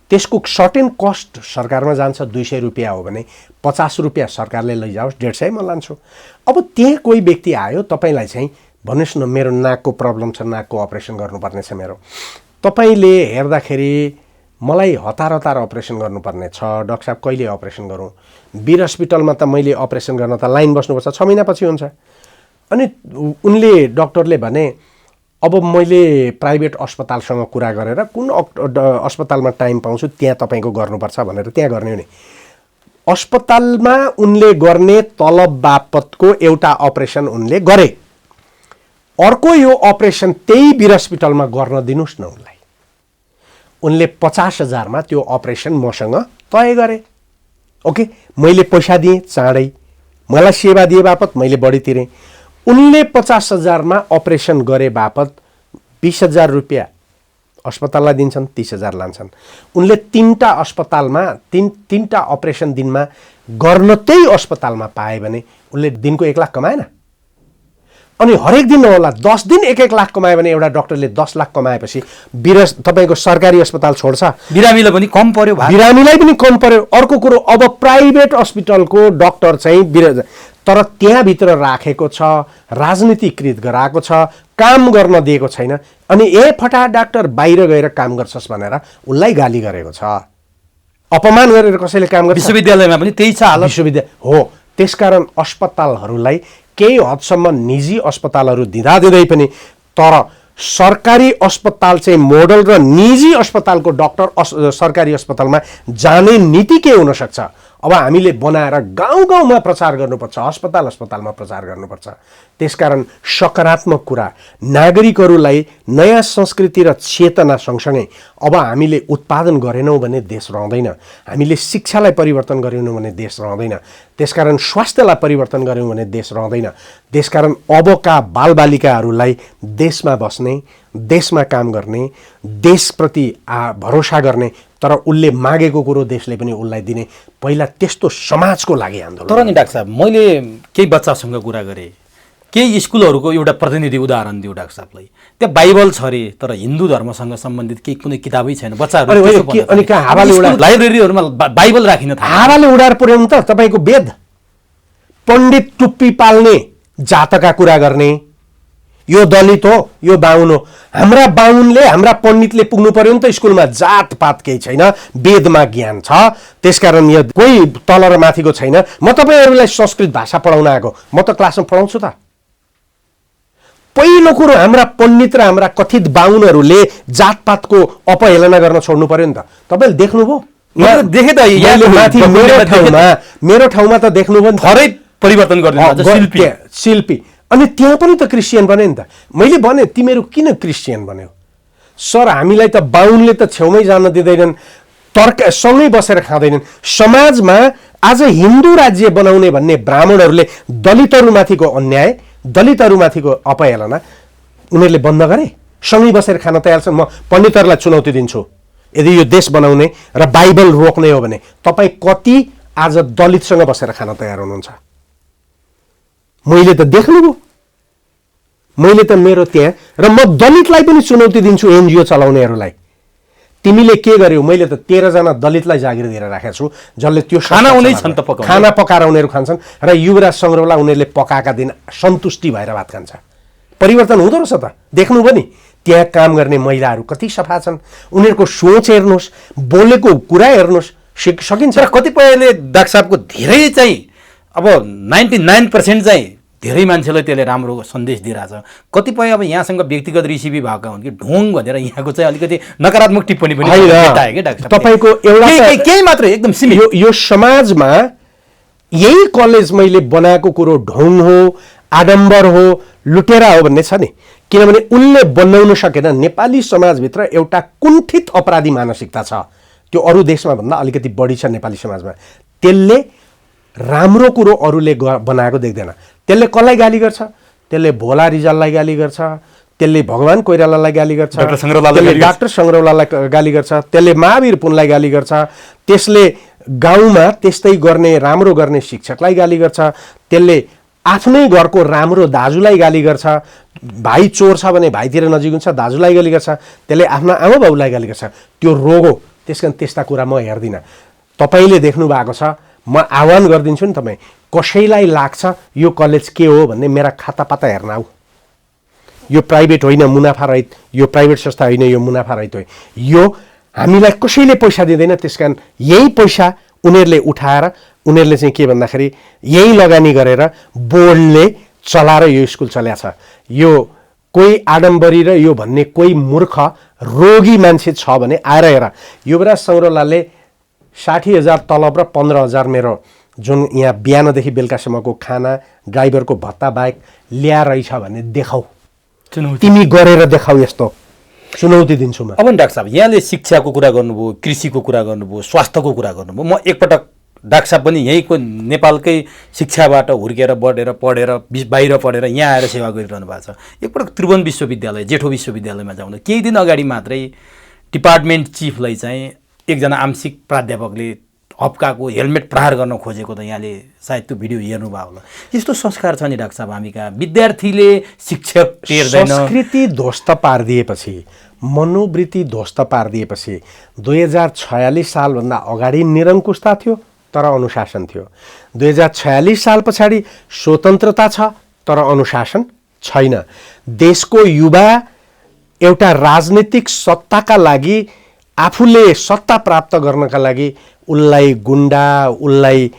त्यसको सर्टेन कस्ट सरकारमा जान्छ। 200 रुपियाँ हो भने 50 रुपियाँ सरकारले लैजाओस्, 150 म लान्छु। अब त्यहाँ कोही व्यक्ति आयो, तपाईँलाई चाहिँ भन्नुहोस् न मेरो नाकको प्रब्लम छ, नाकको अपरेसन गर्नुपर्ने छ मेरो, तपाईँले हेर्दाखेरि मलाई हतार अपरेसन गर्नुपर्ने छ, डाक्टर साहब कहिले अपरेसन गरौँ? वीर हस्पिटलमा त मैले अपरेसन गर्न त लाइन बस्नुपर्छ, 6 महिनापछि हुन्छ। अनि उनले डाक्टरले भने अब मैले प्राइभेट अस्पतालसँग कुरा गरेर कुन अस्पतालमा टाइम पाउँछु त्यहाँ तपाईँको गर्नुपर्छ भनेर त्यहाँ गर्ने हो नि। अस्पतालमा उनले गर्ने तलब बापतको एउटा अपरेसन उनले गरे। अर्को यो अपरेसन त्यही वीर हस्पिटलमा गर्न दिनुहोस् न उनलाई। उनले 50,000 मा त्यो अपरेसन मसँग तय गरे। ओके, मैले पैसा दिएँ चाँडै, मलाई सेवा दिए बापत मैले बढी तिरेँ। उनले 50,000 मा अपरेसन गरे बापत 20,000 रुपियाँ अस्पताललाई दिन्छन्, 30,000 लान्छन्। उनले 3टा अस्पतालमा 3टा अपरेसन दिनमा गर्न त्यही अस्पतालमा पाए भने उनले दिनको 1 लाख कमाएन? अनि हरेक दिन होला 10 दिन 1-1 लाख कमायो भने एउटा डाक्टरले 10 लाख कमाएपछि तपाईँको सरकारी अस्पताल छोड्छ? बिरामीलाई पनि कम पर्यो, बिरामीलाई पनि कम पर्यो। अर्को कुरो, अब प्राइभेट अस्पतालको डाक्टर चाहिँ तर त्यहाँभित्र राखेको छ, राजनीतिकृत गराएको छ, काम गर्न दिएको छैन। अनि फटा डाक्टर बाहिर गएर काम गर्छस् भनेर उनलाई गाली गरेको छ, अपमान गरेर कसैले काम गर्छ? विश्वविद्यालयमा पनि त्यही छ हालत। विश्वविद्यालय हो। त्यसकारण अस्पतालहरूलाई केही हदसम्म निजी अस्पतालहरू दिँदै पनि तर सरकारी अस्पताल चाहिँ मोडल र निजी अस्पतालको डाक्टर सरकारी अस्पतालमा जाने नीति के हुन सक्छ? अब हामीले बनाएर गाउँ-गाउँमा प्रचार गर्नुपर्छ, अस्पतालमा प्रचार गर्नुपर्छ। त्यसकारण सकारात्मक कुरा, नागरिकहरूलाई नयाँ संस्कृति र चेतना सँगसँगै अब हामीले उत्पादन गरेनौँ भने देश रहँदैन, हामीले शिक्षालाई परिवर्तन गरेनौँ भने देश रहँदैन, त्यसकारण स्वास्थ्यलाई परिवर्तन गऱ्यौँ भने देश रहँदैन। त्यसकारण अबका बालबालिकाहरूलाई देशमा बस्ने, देशमा काम गर्ने, देशप्रति भरोसा गर्ने, तर उसले मागेको कुरो देशले पनि उसलाई दिने, पहिला त्यस्तो समाजको लागि आन्दोलन। तर नि डाक्टर साहब, मैले केही बच्चासँग कुरा गरेँ, केही स्कुलहरूको एउटा प्रतिनिधि उदाहरण दिउँ डाक्टर साहबलाई। त्यहाँ बाइबल छ अरे, तर हिन्दू धर्मसँग सम्बन्धित केही कुनै किताबै छैन। बच्चाहरू अनि कहाँ हावाले लाइब्रेरीहरूमा बाइबल राखिन थाले, हावाले उडाएर पुर्याउनु त तपाईँको वेद। पण्डित टुप्पी पाल्ने, जातका कुरा गर्ने, यो दलित हो, यो बाहुन हो। हाम्रा बाहुनले, हाम्रा पण्डितले पुग्नु पर्यो नि त स्कुलमा। जातपात केही छैन, वेदमा ज्ञान छ। त्यसकारण यो कोही तल र माथिको छैन। म तपाईँहरूलाई संस्कृत भाषा पढाउन आएको, म त क्लासमा पढाउँछु त। पहिलो कुरो, हाम्रा पण्डित र हाम्रा कथित बाहुनहरूले जातपातको अपहेलना गर्न छोड्नु पर्यो नि त। तपाईँले देख्नुभयो? देखेँ त, मेरो ठाउँमा त देख्नुभयो नि। थरै परिवर्तन गरिदिनु शिल्पी। अनि त्यहाँ पनि त क्रिस्चियन बने नि त। मैले भने तिमीहरू किन क्रिस्चियन बन्यौ? सर, हामीलाई त बाहुनले त छेउमै जान दिँदैनन्, सँगै बसेर खाँदैनन्। समाजमा आज हिन्दू राज्य बनाउने भन्ने ब्राह्मणहरूले दलितहरूमाथिको अन्याय, दलितहरूमाथिको अपहेलना उनीहरूले बन्द गरे, सँगै बसेर खान तयार छन्। म पण्डितहरूलाई चुनौती दिन्छु, यदि यो देश बनाउने र बाइबल रोक्ने हो भने तपाईँ कति आज दलितसँग बसेर खान तयार हुनुहुन्छ? मैले त देख्नुभयो, मैले त मेरो त्यहाँ, र म दलितलाई पनि चुनौती दिन्छु, एनजिओ चलाउनेहरूलाई। तिमीले के गर्यौ? मैले त 13 जना दलितलाई जागिर दिएर राखेको छु, जसले त्यो खाना पकाएर उनीहरू खान्छन् र युवराज सङ्ग्रौला उनीहरूले पकाएका दिन सन्तुष्टि भएर भात खान्छ। परिवर्तन हुँदो रहेछ त, देख्नुभयो नि। त्यहाँ काम गर्ने महिलाहरू कति सफा छन्, उनीहरूको सोच हेर्नुहोस्, बोलेको कुरा हेर्नुहोस्, सकिन्छ। र कतिपयले डाक्टर साहबको धेरै चाहिँ अब 99% चाहिँ धेरै मान्छेलाई त्यसले राम्रो सन्देश दिइरहेछ। कतिपय अब यहाँसँग व्यक्तिगत रिसिभी भएका हुन् कि ढोङ भनेर यहाँको चाहिँ अलिकति नकारात्मक टिप्पणी पनि भेटायो कि डाक्टर साहब। तपाईँको एउटा केही मात्रै एकदम सीमित। यो समाजमा यही कलेज मैले बनाएको कुरो ढोङ हो, आडम्बर हो, लुटेरा हो भन्ने छ नि। किनभने उनले बनाउन सकेन। नेपाली समाजभित्र एउटा कुण्ठित अपराधी मानसिकता छ, त्यो अरू देशमा भन्दा अलिकति बढी छ नेपाली समाजमा। त्यसले राम्रो कुरो अरूले बनाएको देख्दैन। त्यसले कसलाई गाली गर्छ? त्यसले भोला रिजाललाई गाली गर्छ, त्यसले भगवान कोइरालालाई गाली गर्छ, डाक्टर सङ्ग्रौलालाई त्यसले गाली गर्छ। डाक्टर सङ्ग्रौलालाई गाली गर्छ, त्यसले महावीर पुनलाई गाली गर्छ, त्यसले गाउँमा त्यस्तै गर्ने राम्रो गर्ने शिक्षकलाई गाली गर्छ, त्यसले आफ्नै घरको राम्रो दाजुलाई गाली गर्छ, भाइ चोर छ भने भाइतिर नजिक हुन्छ दाजुलाई गाली गर्छ, त्यसले आफ्ना आमा बाउलाई गाली गर्छ। त्यो रोग हो। त्यस कारण त्यस्ता कुरा म हेर्दिनँ। तपाईँले देख्नु भएको छ, म आह्वान गरिदिन्छु नि, तपाईँ कसैलाई लाग्छ यो कलेज के हो भन्ने मेरा खातापाता हेर्न आऊ। यो प्राइभेट होइन, मुनाफा रहित, यो प्राइभेट संस्था होइन, यो मुनाफा रहित हो। यो हामीलाई कसैले पैसा दिँदैन, त्यसकारण यही पैसा उनीहरूले उठाएर उनीहरूले चाहिँ के भन्दाखेरि यही लगानी गरेर बोर्डले चलाएर यो स्कुल चल्याछ। यो कोही आडम्बरी र यो भन्ने कोही मूर्ख रोगी मान्छे छ भने आएर हेर। युवराज सङ्ग्रौलाले 60,000 तलब र 15,000 मेरो जुन यहाँ बिहानदेखि बेलुकासम्मको खाना ड्राइभरको भत्ता बाहेक ल्याएछ भने देखाऊ, तिमी गरेर देखाऊ। यस्तो चुनौती दिन्छु म। अब नि डाक्टर साहब, यहाँले शिक्षाको कुरा गर्नुभयो, कृषिको कुरा गर्नुभयो, स्वास्थ्यको कुरा गर्नुभयो। म एकपटक डाक्टर साहब पनि यहीँको नेपालकै शिक्षाबाट हुर्केर बढेर पढेर बाहिर पढेर यहाँ आएर सेवा गरिरहनु भएको छ। एकपटक त्रिभुवन विश्वविद्यालय, जेठो विश्वविद्यालयमा जाउँदा केही दिन अगाडि मात्रै डिपार्टमेन्ट चिफलाई चाहिँ एकजना आंशिक प्राध्यापकले हप्काको हेलमेट प्रहार गर्न खोजेको त यहाँले सायद त्यो भिडियो हेर्नुभयो होला। यस्तो संस्कार छ नि डाक्टर साहब हामी कहाँ। विद्यार्थीले शिक्षक टेर्दैन। संस्कृति ध्वस्त पारिदिएपछि, मनोवृत्ति ध्वस्त पारिदिएपछि 2046 सालभन्दा अगाडि निरङ्कुशता थियो तर अनुशासन थियो। 2046 साल पछाडि स्वतन्त्रता छ तर अनुशासन छैन। देशको युवा एउटा राजनीतिक सत्ताका लागि, आफूले सत्ता प्राप्त गर्नका लागि उसलाई गुन्डा, उसलाई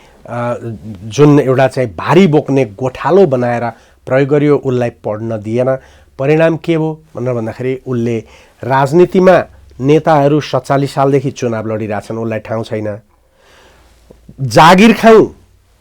जुन एउटा चाहिँ भारी बोक्ने गोठालो बनाएर प्रयोग गरियो, उसलाई पढ्न दिएन। परिणाम के हो भनेर भन्दाखेरि उसले राजनीतिमा नेताहरू 47 सालदेखि चुनाव लडिरहेछन्, उसलाई ठाउँ छैन। जागिर खाउँ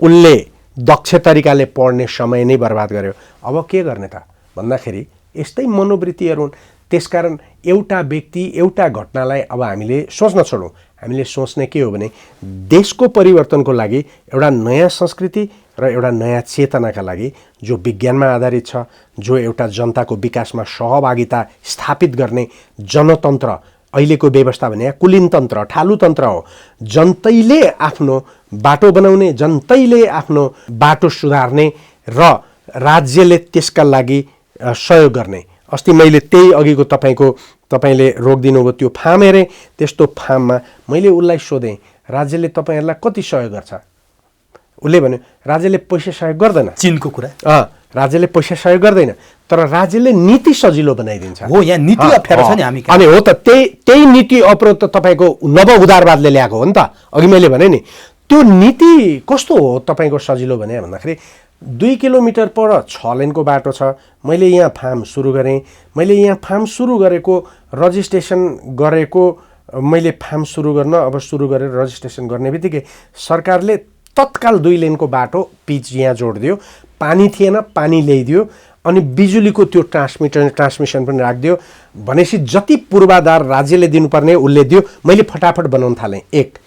उसले दक्ष तरिकाले पढ्ने समय नै बर्बाद गर्यो। अब के गर्ने त भन्दाखेरि यस्तै मनोवृत्तिहरू हुन्। त्यसकारण एउटा व्यक्ति, एउटा घटनालाई अब हामीले सोच्न छोडौँ। हामीले सोच्ने के हो भने देशको परिवर्तनको लागि एउटा नयाँ संस्कृति र एउटा नयाँ चेतनाका लागि जो विज्ञानमा आधारित छ, जो एउटा जनताको विकासमा सहभागिता स्थापित गर्ने जनतन्त्र, अहिलेको व्यवस्था भने कुलीनतन्त्र, ठालुतन्त्र हो। जनतैले आफ्नो बाटो बनाउने, जनतैले आफ्नो बाटो सुधार्ने र राज्यले त्यसका लागि सहयोग गर्ने। अस्ति मैले त्यही अघिको तपाईँले रोकिदिनुभयो त्यो फार्म हेरेँ। त्यस्तो फार्ममा मैले उसलाई सोधेँ, राज्यले तपाईँहरूलाई कति सहयोग गर्छ? उसले भन्यो राज्यले पैसा सहयोग गर्दैन। चीनको कुरा, राज्यले पैसा सहयोग गर्दैन तर राज्यले नीति सजिलो बनाइदिन्छ। हो, यहाँ नीति अप्ठ्यारो छ नि हामी। अनि हो त, त्यही नीति अप्रो त तपाईँको नव उदारवादले ल्याएको हो नि त। अघि मैले भने नि त्यो नीति कस्तो हो तपाईँको सजिलो भने भन्दाखेरि 2 किलोमिटर पर 6 लेनको बाटो छ। मैले यहाँ फार्म सुरु गरेँ। मैले यहाँ फार्म सुरु गरेको रजिस्ट्रेसन गरेको मैले फार्म सुरु गर्न अब सुरु गरेर रजिस्ट्रेसन गर्ने बित्तिकै सरकारले तत्काल 2 लेनको बाटो पिच यहाँ जोडिदियो। पानी थिएन, पानी ल्याइदियो। अनि बिजुलीको त्यो ट्रान्समिसन पनि राखिदियो। भनेपछि जति पूर्वाधार राज्यले दिनुपर्ने उसले दियो। मैले फटाफट बनाउन थालेँ। एक,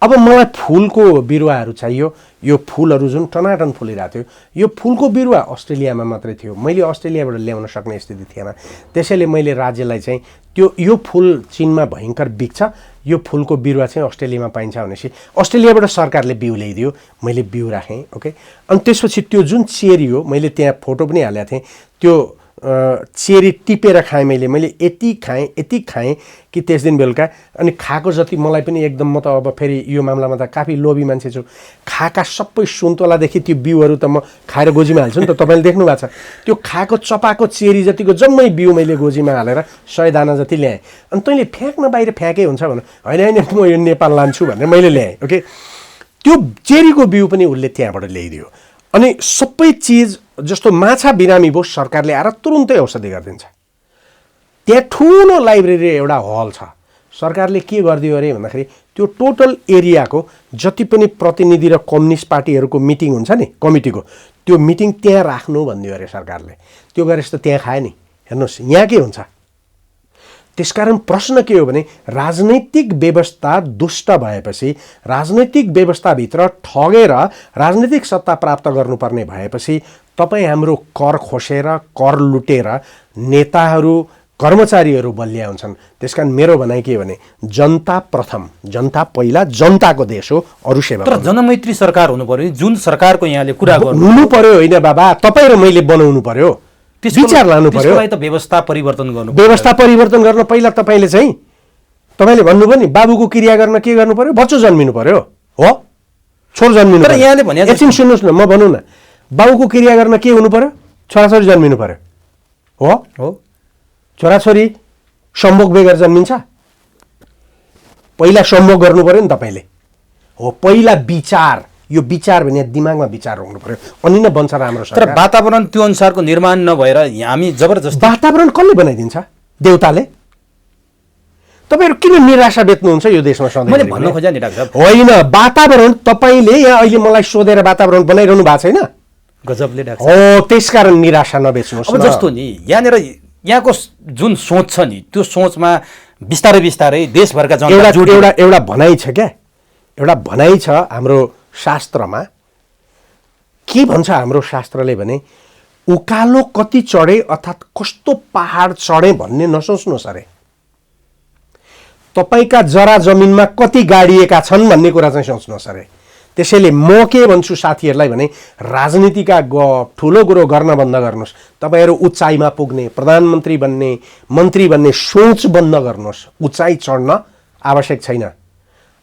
अब मलाई फुलको बिरुवाहरू चाहियो। यो फुलहरू जुन टनाटन फुलिरहेको थियो, यो फुलको बिरुवा अस्ट्रेलियामा मात्रै थियो। मैले अस्ट्रेलियाबाट ल्याउन सक्ने स्थिति थिएन। त्यसैले मैले राज्यलाई चाहिँ यो फुल चीनमा भयङ्कर बिक्छ, यो फुलको बिरुवा चाहिँ अस्ट्रेलियामा पाइन्छ भनेपछि अस्ट्रेलियाबाट सरकारले बिउ ल्याइदियो। मैले बिउ राखेँ। ओके। अनि त्यसपछि त्यो जुन चेरी हो, मैले त्यहाँ फोटो पनि हालेको थिएँ। त्यो चेरी टिपेर खाएँ मैले यति खाएँ कि त्यस दिन बेलुका। अनि खाएको जति मलाई पनि एकदम, म त अब फेरि यो मामलामा त काफी लोभी मान्छे छु। खाएका सबै सुन्तलादेखि त्यो बिउहरू त म खाएर गोजीमा हाल्छु नि त। तपाईँले देख्नु भएको छ त्यो खाएको चपाको चेरी जतिको जम्मै बिउ मैले गोजीमा हालेर 100 दाना जति ल्याएँ। अनि तैँले फ्याँक्न बाहिर फ्याँकै हुन्छ भने होइन म यो नेपाल लान्छु भनेर मैले ल्याएँ। ओके। त्यो चेरीको बिउ पनि उसले त्यहाँबाट ल्याइदियो। अनि सबै चिज जस्तो माछा बिरामी भयो, सरकारले आएर तुरुन्तै औषधि गरिदिन्छ। त्यहाँ ठुलो लाइब्रेरी एउटा हल छ। सरकारले के गरिदियो अरे भन्दाखेरि त्यो टोटल एरियाको जति पनि प्रतिनिधि र कम्युनिस्ट पार्टीहरूको मिटिङ हुन्छ नि, कमिटीको, त्यो मिटिङ त्यहाँ राख्नु भनिदियो अरे सरकारले। त्यो गरेपछि त त्यहाँ खायो नि। हेर्नुहोस् यहाँ के हुन्छ। त्यसकारण प्रश्न के हो भने राजनैतिक व्यवस्था दुष्ट भएपछि, राजनैतिक व्यवस्थाभित्र ठगेर राजनैतिक सत्ता प्राप्त गर्नुपर्ने भएपछि तपाईँ हाम्रो कर खोसेर, कर लुटेर नेताहरू, कर्मचारीहरू बलिया हुन्छन्। त्यसकारण मेरो भनाइ के भने जनता प्रथम, जनता पहिला, जनताको देश हो, अरू सेवा। तर जनमैत्री सरकार हुनु पर्यो, जुन सरकारको यहाँले कुरा गर्नु हुनु पर्यो होइन बाबा, तपाईँ र मैले बनाउनु पर्यो, विचार लानु पर्यो। त्यसलाई त व्यवस्था परिवर्तन गर्नु, व्यवस्था परिवर्तन गर्न पहिला तपाईँले भन्नुभयो नि बाबुको क्रिया गर्न के गर्नु पर्यो, बच्चो जन्मिनु पर्यो हो, छोरो जन्मिनु पर्यो। यहाँले भने एकछिन सुन्नुहोस् न, म भनौँ न, बाबुको क्रिया गर्न के हुनु पर्यो, छोराछोरी जन्मिनु पर्यो हो। छोराछोरी सम्भोग बेगर जन्मिन्छ, पहिला सम्भोग गर्नु पर्यो नि तपाईँले हो। पहिला विचार, यो विचार भने दिमागमा विचार हुनु पर्यो, अनि नै बन्छ राम्रो सरकार। तर वातावरण त्यो अनुसारको निर्माण नभएर हामी जबरजस्ती। वातावरण कसले बनाइदिन्छ? देउताले। तपाईँहरू किन निराशा बेच्नुहुन्छ यो देशमा सधैँ? मैले भन्न खोजेँ नि डाक्टर साहब, होइन, वातावरण तपाईँले यहाँ अहिले मलाई सोधेर वातावरण बनाइरहनु भएको छैन गजबले डाक्टर हो, त्यसकारण निराशा नबेच्नुहोस्। अब जस्तो नि यहाँनिर यहाँको जुन सोच छ नि, त्यो सोचमा बिस्तारै बिस्तारै देशभरका जनता एउटा भनाइ छ क्या, एउटा भनाइ छ हाम्रो शास्त्रमा। के भन्छ हाम्रो शास्त्रले भने उकालो कति चढे अर्थात् कस्तो पहाड चढे भन्ने नसोच्नुहोस् अरे, तपाईँका जरा जमिनमा कति गाडिएका छन् भन्ने कुरा चाहिँ सोच्नुहोस् अरे। त्यसैले म के भन्छु साथीहरूलाई भने राजनीतिका गफ ठुलो कुरो गर्न बन्द गर्नुहोस्। तपाईँहरू उचाइमा पुग्ने, प्रधानमन्त्री बन्ने, मन्त्री बन्ने सोच बन्द गर्नुहोस्। उचाइ चढ्न आवश्यक छैन,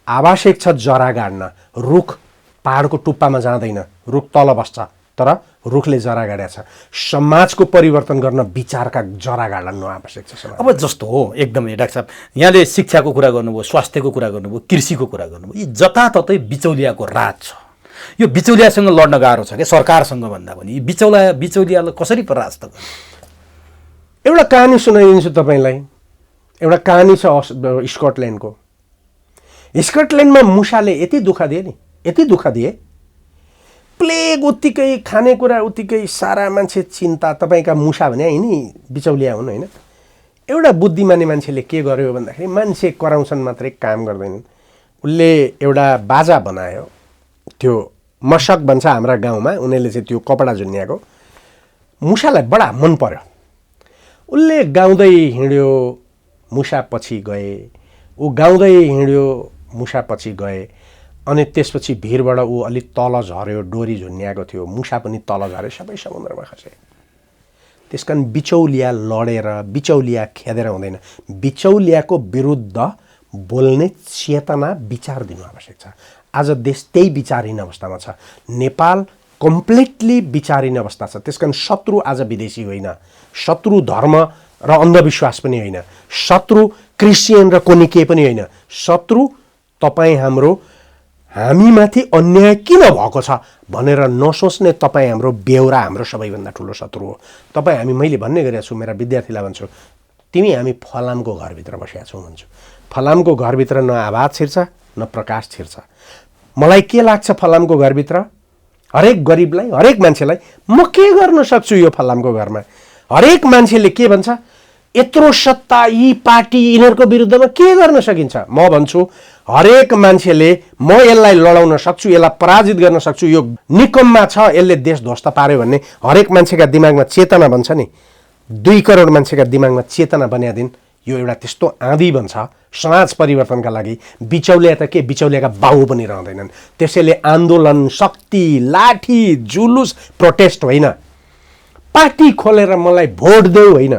आवश्यक छ जरा गाड्न। रुख पहाडको टुप्पामा जाँदैन, रुख तल बस्छ, तर रुखले जरा गाडेको छ। समाजको परिवर्तन गर्न विचारका जरा गाड्नु आवश्यक छ। अब जस्तो हो एकदमै डाक्टर साहब, यहाँले शिक्षाको कुरा गर्नुभयो, स्वास्थ्यको कुरा गर्नुभयो, कृषिको कुरा गर्नुभयो, यी जताततै बिचौलियाको राज छ। यो बिचौलियासँग लड्न गाह्रो छ क्या, सरकारसँग भन्दा पनि। यी बिचौलियालाई कसरी परास्त गर्ने? एउटा कहानी सुनाइदिन्छु तपाईँलाई। एउटा कहानी छ स्कटल्यान्डको। स्कटल्यान्डमा मुसाले यति दुःख दिए नि, यति दुःख दिए, प्लेग उत्तिकै, खानेकुरा उत्तिकै, सारा मान्छे चिन्ता। तपाईँका मुसा भने होइन बिचौलिया हुन् होइन। एउटा बुद्धिमानी मान्छेले के गर्यो भन्दाखेरि मान्छे कराउँछन् मात्रै, काम गर्दैनन्। उसले एउटा बाजा बनायो, त्यो मशक भन्छ हाम्रा गाउँमा, उनीहरूले चाहिँ त्यो कपडा झुन्याएको। मुसालाई बडा मन पर्यो। उसले गाउँदै हिँड्यो, मुसा पछि गए, ऊ गाउँदै हिँड्यो, मुसा पछि गए। अनि त्यसपछि भिरबाट ऊ अलिक तल झऱ्यो, डोरी झुन्याएको थियो, मुसा पनि तल झरे, सबै समुद्रमा खसे। त्यसकारण बिचौलिया लडेर, बिचौलिया खेदेर हुँदैन। बिचौलियाको विरुद्ध बोल्ने चेतना, विचार दिनु आवश्यक छ। आज देश त्यही विचारहीन अवस्थामा छ। नेपाल कम्प्लिटली विचारहीन अवस्था छ। त्यसकारण शत्रु आज विदेशी होइन, शत्रु धर्म र अन्धविश्वास पनि होइन, शत्रु क्रिस्चियन र कोनी के पनि होइन। शत्रु तपाईँ हाम्रो, हामीमाथि अन्याय किन भएको छ भनेर नसोच्ने तपाईँ हाम्रो बेहोरा हाम्रो सबैभन्दा ठुलो शत्रु हो। तपाईँ मैले भन्ने गरेको छु, मेरा विद्यार्थीलाई भन्छु, तिमी हामी फलामको घरभित्र बसेका छौँ भन्छु। फलामको घरभित्र न आवाज छिर्छ न प्रकाश छिर्छ। मलाई के लाग्छ फलामको घरभित्र, हरेक गरिबलाई, हरेक मान्छेलाई म के गर्न सक्छु यो फलामको घरमा? हरेक मान्छेले के भन्छ, यत्रो सत्ता, यी पार्टी, यिनीहरूको विरुद्धमा के गर्न सकिन्छ? म भन्छु हरेक मान्छेले म यसलाई लडाउन सक्छु, यसलाई पराजित गर्न सक्छु, यो निकम्मा छ, यसले देश ध्वस्त पार्यो भन्ने हरेक मान्छेका दिमागमा चेतना बन्छ नि। 2 करोड मान्छेका दिमागमा चेतना बन्यादिन यो एउटा त्यस्तो आँधी बन्छ समाज परिवर्तनका लागि। बिचौलिया त के, बिचौलियाका बाउ पनि रहँदैनन्। त्यसैले आन्दोलन, शक्ति, लाठी, जुलुस, प्रोटेस्ट होइन, पार्टी खोलेर मलाई भोट देऊ होइन।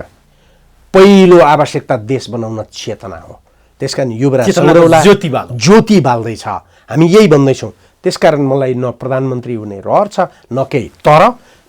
पहिलो आवश्यकता देश बनाउन चेतना हो। त्यसकारण युवराज सौरौला ज्योति बाल्दैछ, हामी यही भन्दैछौँ। त्यसकारण मलाई न प्रधानमन्त्री हुने रहर छ न केही, तर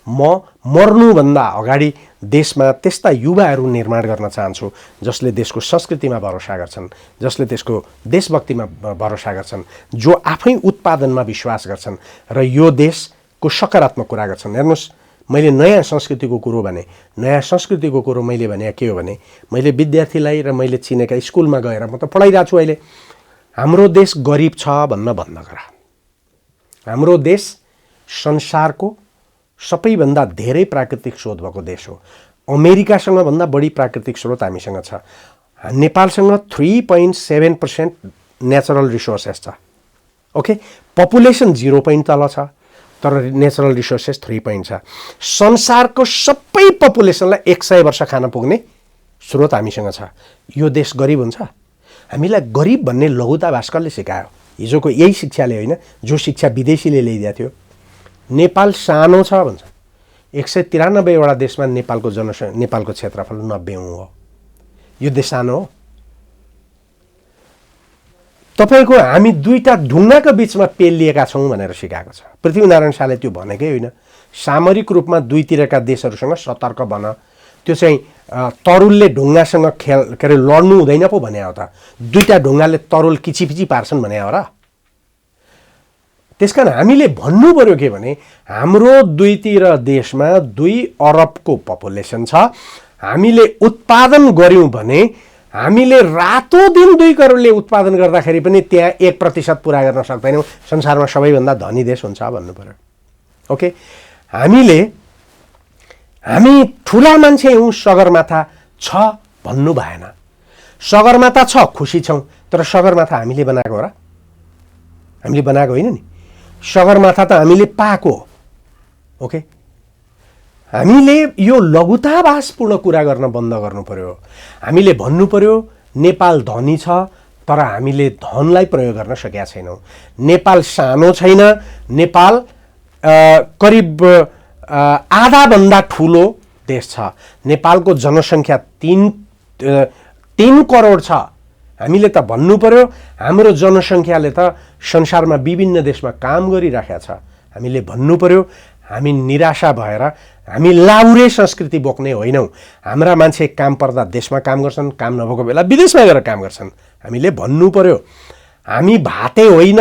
म मर्नुभन्दा अगाडि देशमा त्यस्ता युवाहरू निर्माण गर्न चाहन्छु जसले देशको संस्कृतिमा भरोसा गर्छन्, जसले त्यसको देशभक्तिमा भरोसा गर्छन्, जो आफै उत्पादनमा विश्वास गर्छन् र यो देशको सकारात्मक कुरा गर्छन्। हेर्नुहोस्, मैले नयाँ संस्कृतिको कुरो भने, नयाँ संस्कृतिको कुरो मैले भने के हो भने, मैले विद्यार्थीलाई र मैले चिनेका स्कुलमा गएर म त पढाइरहेको छु अहिले, हाम्रो देश गरिब छ भन्न बन्द गर। हाम्रो देश संसारको सबैभन्दा धेरै प्राकृतिक स्रोत भएको देश हो। अमेरिकासँग भन्दा बढी प्राकृतिक स्रोत हामीसँग छ। नेपालसँग 3.7% नेचुरल रिसोर्सेस छ। ओके, पपुलेसन 0 point तल छ, तर नेचुरल रिसोर्सेस 3 point छ। संसारको सबै पपुलेसनलाई 100 वर्ष खान पुग्ने स्रोत हामीसँग छ। यो देश गरिब हुन्छ? हामीलाई गरिब भन्ने लघुताभास कसले सिकायो? हिजोको यही शिक्षाले होइन, जो शिक्षा विदेशीले ल्याइदिएको थियो। नेपाल सानो छ भन्छ। 193 वटा देशमा नेपालको क्षेत्रफल 90 हो। यो देश सानो हो। तपाईको हामी दुईटा ढुङ्गाको बिचमा पेलिएका छौँ भनेर सिकाएको छ। पृथ्वीनारायण शाहले त्यो भनेकै होइन। सामरिक रूपमा दुईतिरका देशहरूसँग सतर्क बन, त्यो चाहिँ तरुलले ढुङ्गासँग के अरे लड्नु हुँदैन पो भने हो त? दुईटा ढुङ्गाले तरुल किचिपिची पार्छन् भने हो र? त्यसकारण हामीले भन्नु पर्यो के भने हाम्रो दुईतिर देशमा 2 अरबको पपुलेसन छ। हामीले उत्पादन गऱ्यौँ भने हामीले रातो दिन 2 करोडले उत्पादन गर्दाखेरि पनि त्यहाँ 1% पुरा गर्न सक्दैनौँ। संसारमा सबैभन्दा धनी देश हुन्छ भन्नु पर्यो। ओके, हामी ठुला मान्छे हौँ, सगरमाथा छ भन्नु भएन। सगरमाथा छ, खुसी छौँ, तर सगरमाथा हामीले बनाएको हो र? हामीले बनाएको होइन नि। सगरमाथा त हामीले पाएको हो। ओके, हामीले यो लघुताभासपूर्ण कुरा गर्न बन्द गर्नु पर्यो। हामीले भन्नु पर्यो नेपाल धनी छ, तर हामीले धनलाई प्रयोग गर्न सकेका छैनौँ। नेपाल सानो छैन, नेपाल करिब आधाभन्दा ठुलो देश छ। नेपालको जनसङ्ख्या 3 करोड छ। हामीले त भन्नु पर्यो हाम्रो जनसङ्ख्याले त संसारमा विभिन्न देशमा काम गरिराखेको छ। हामीले भन्नु पर्यो हामी निराशा भएर हामी लाउरे संस्कृति बोक्ने होइनौँ। हाम्रा मान्छे काम पर्दा देशमा काम गर्छन्, काम नभएको बेला विदेशमा गएर काम गर्छन्। हामीले भन्नु पर्यो हामी भाते होइन,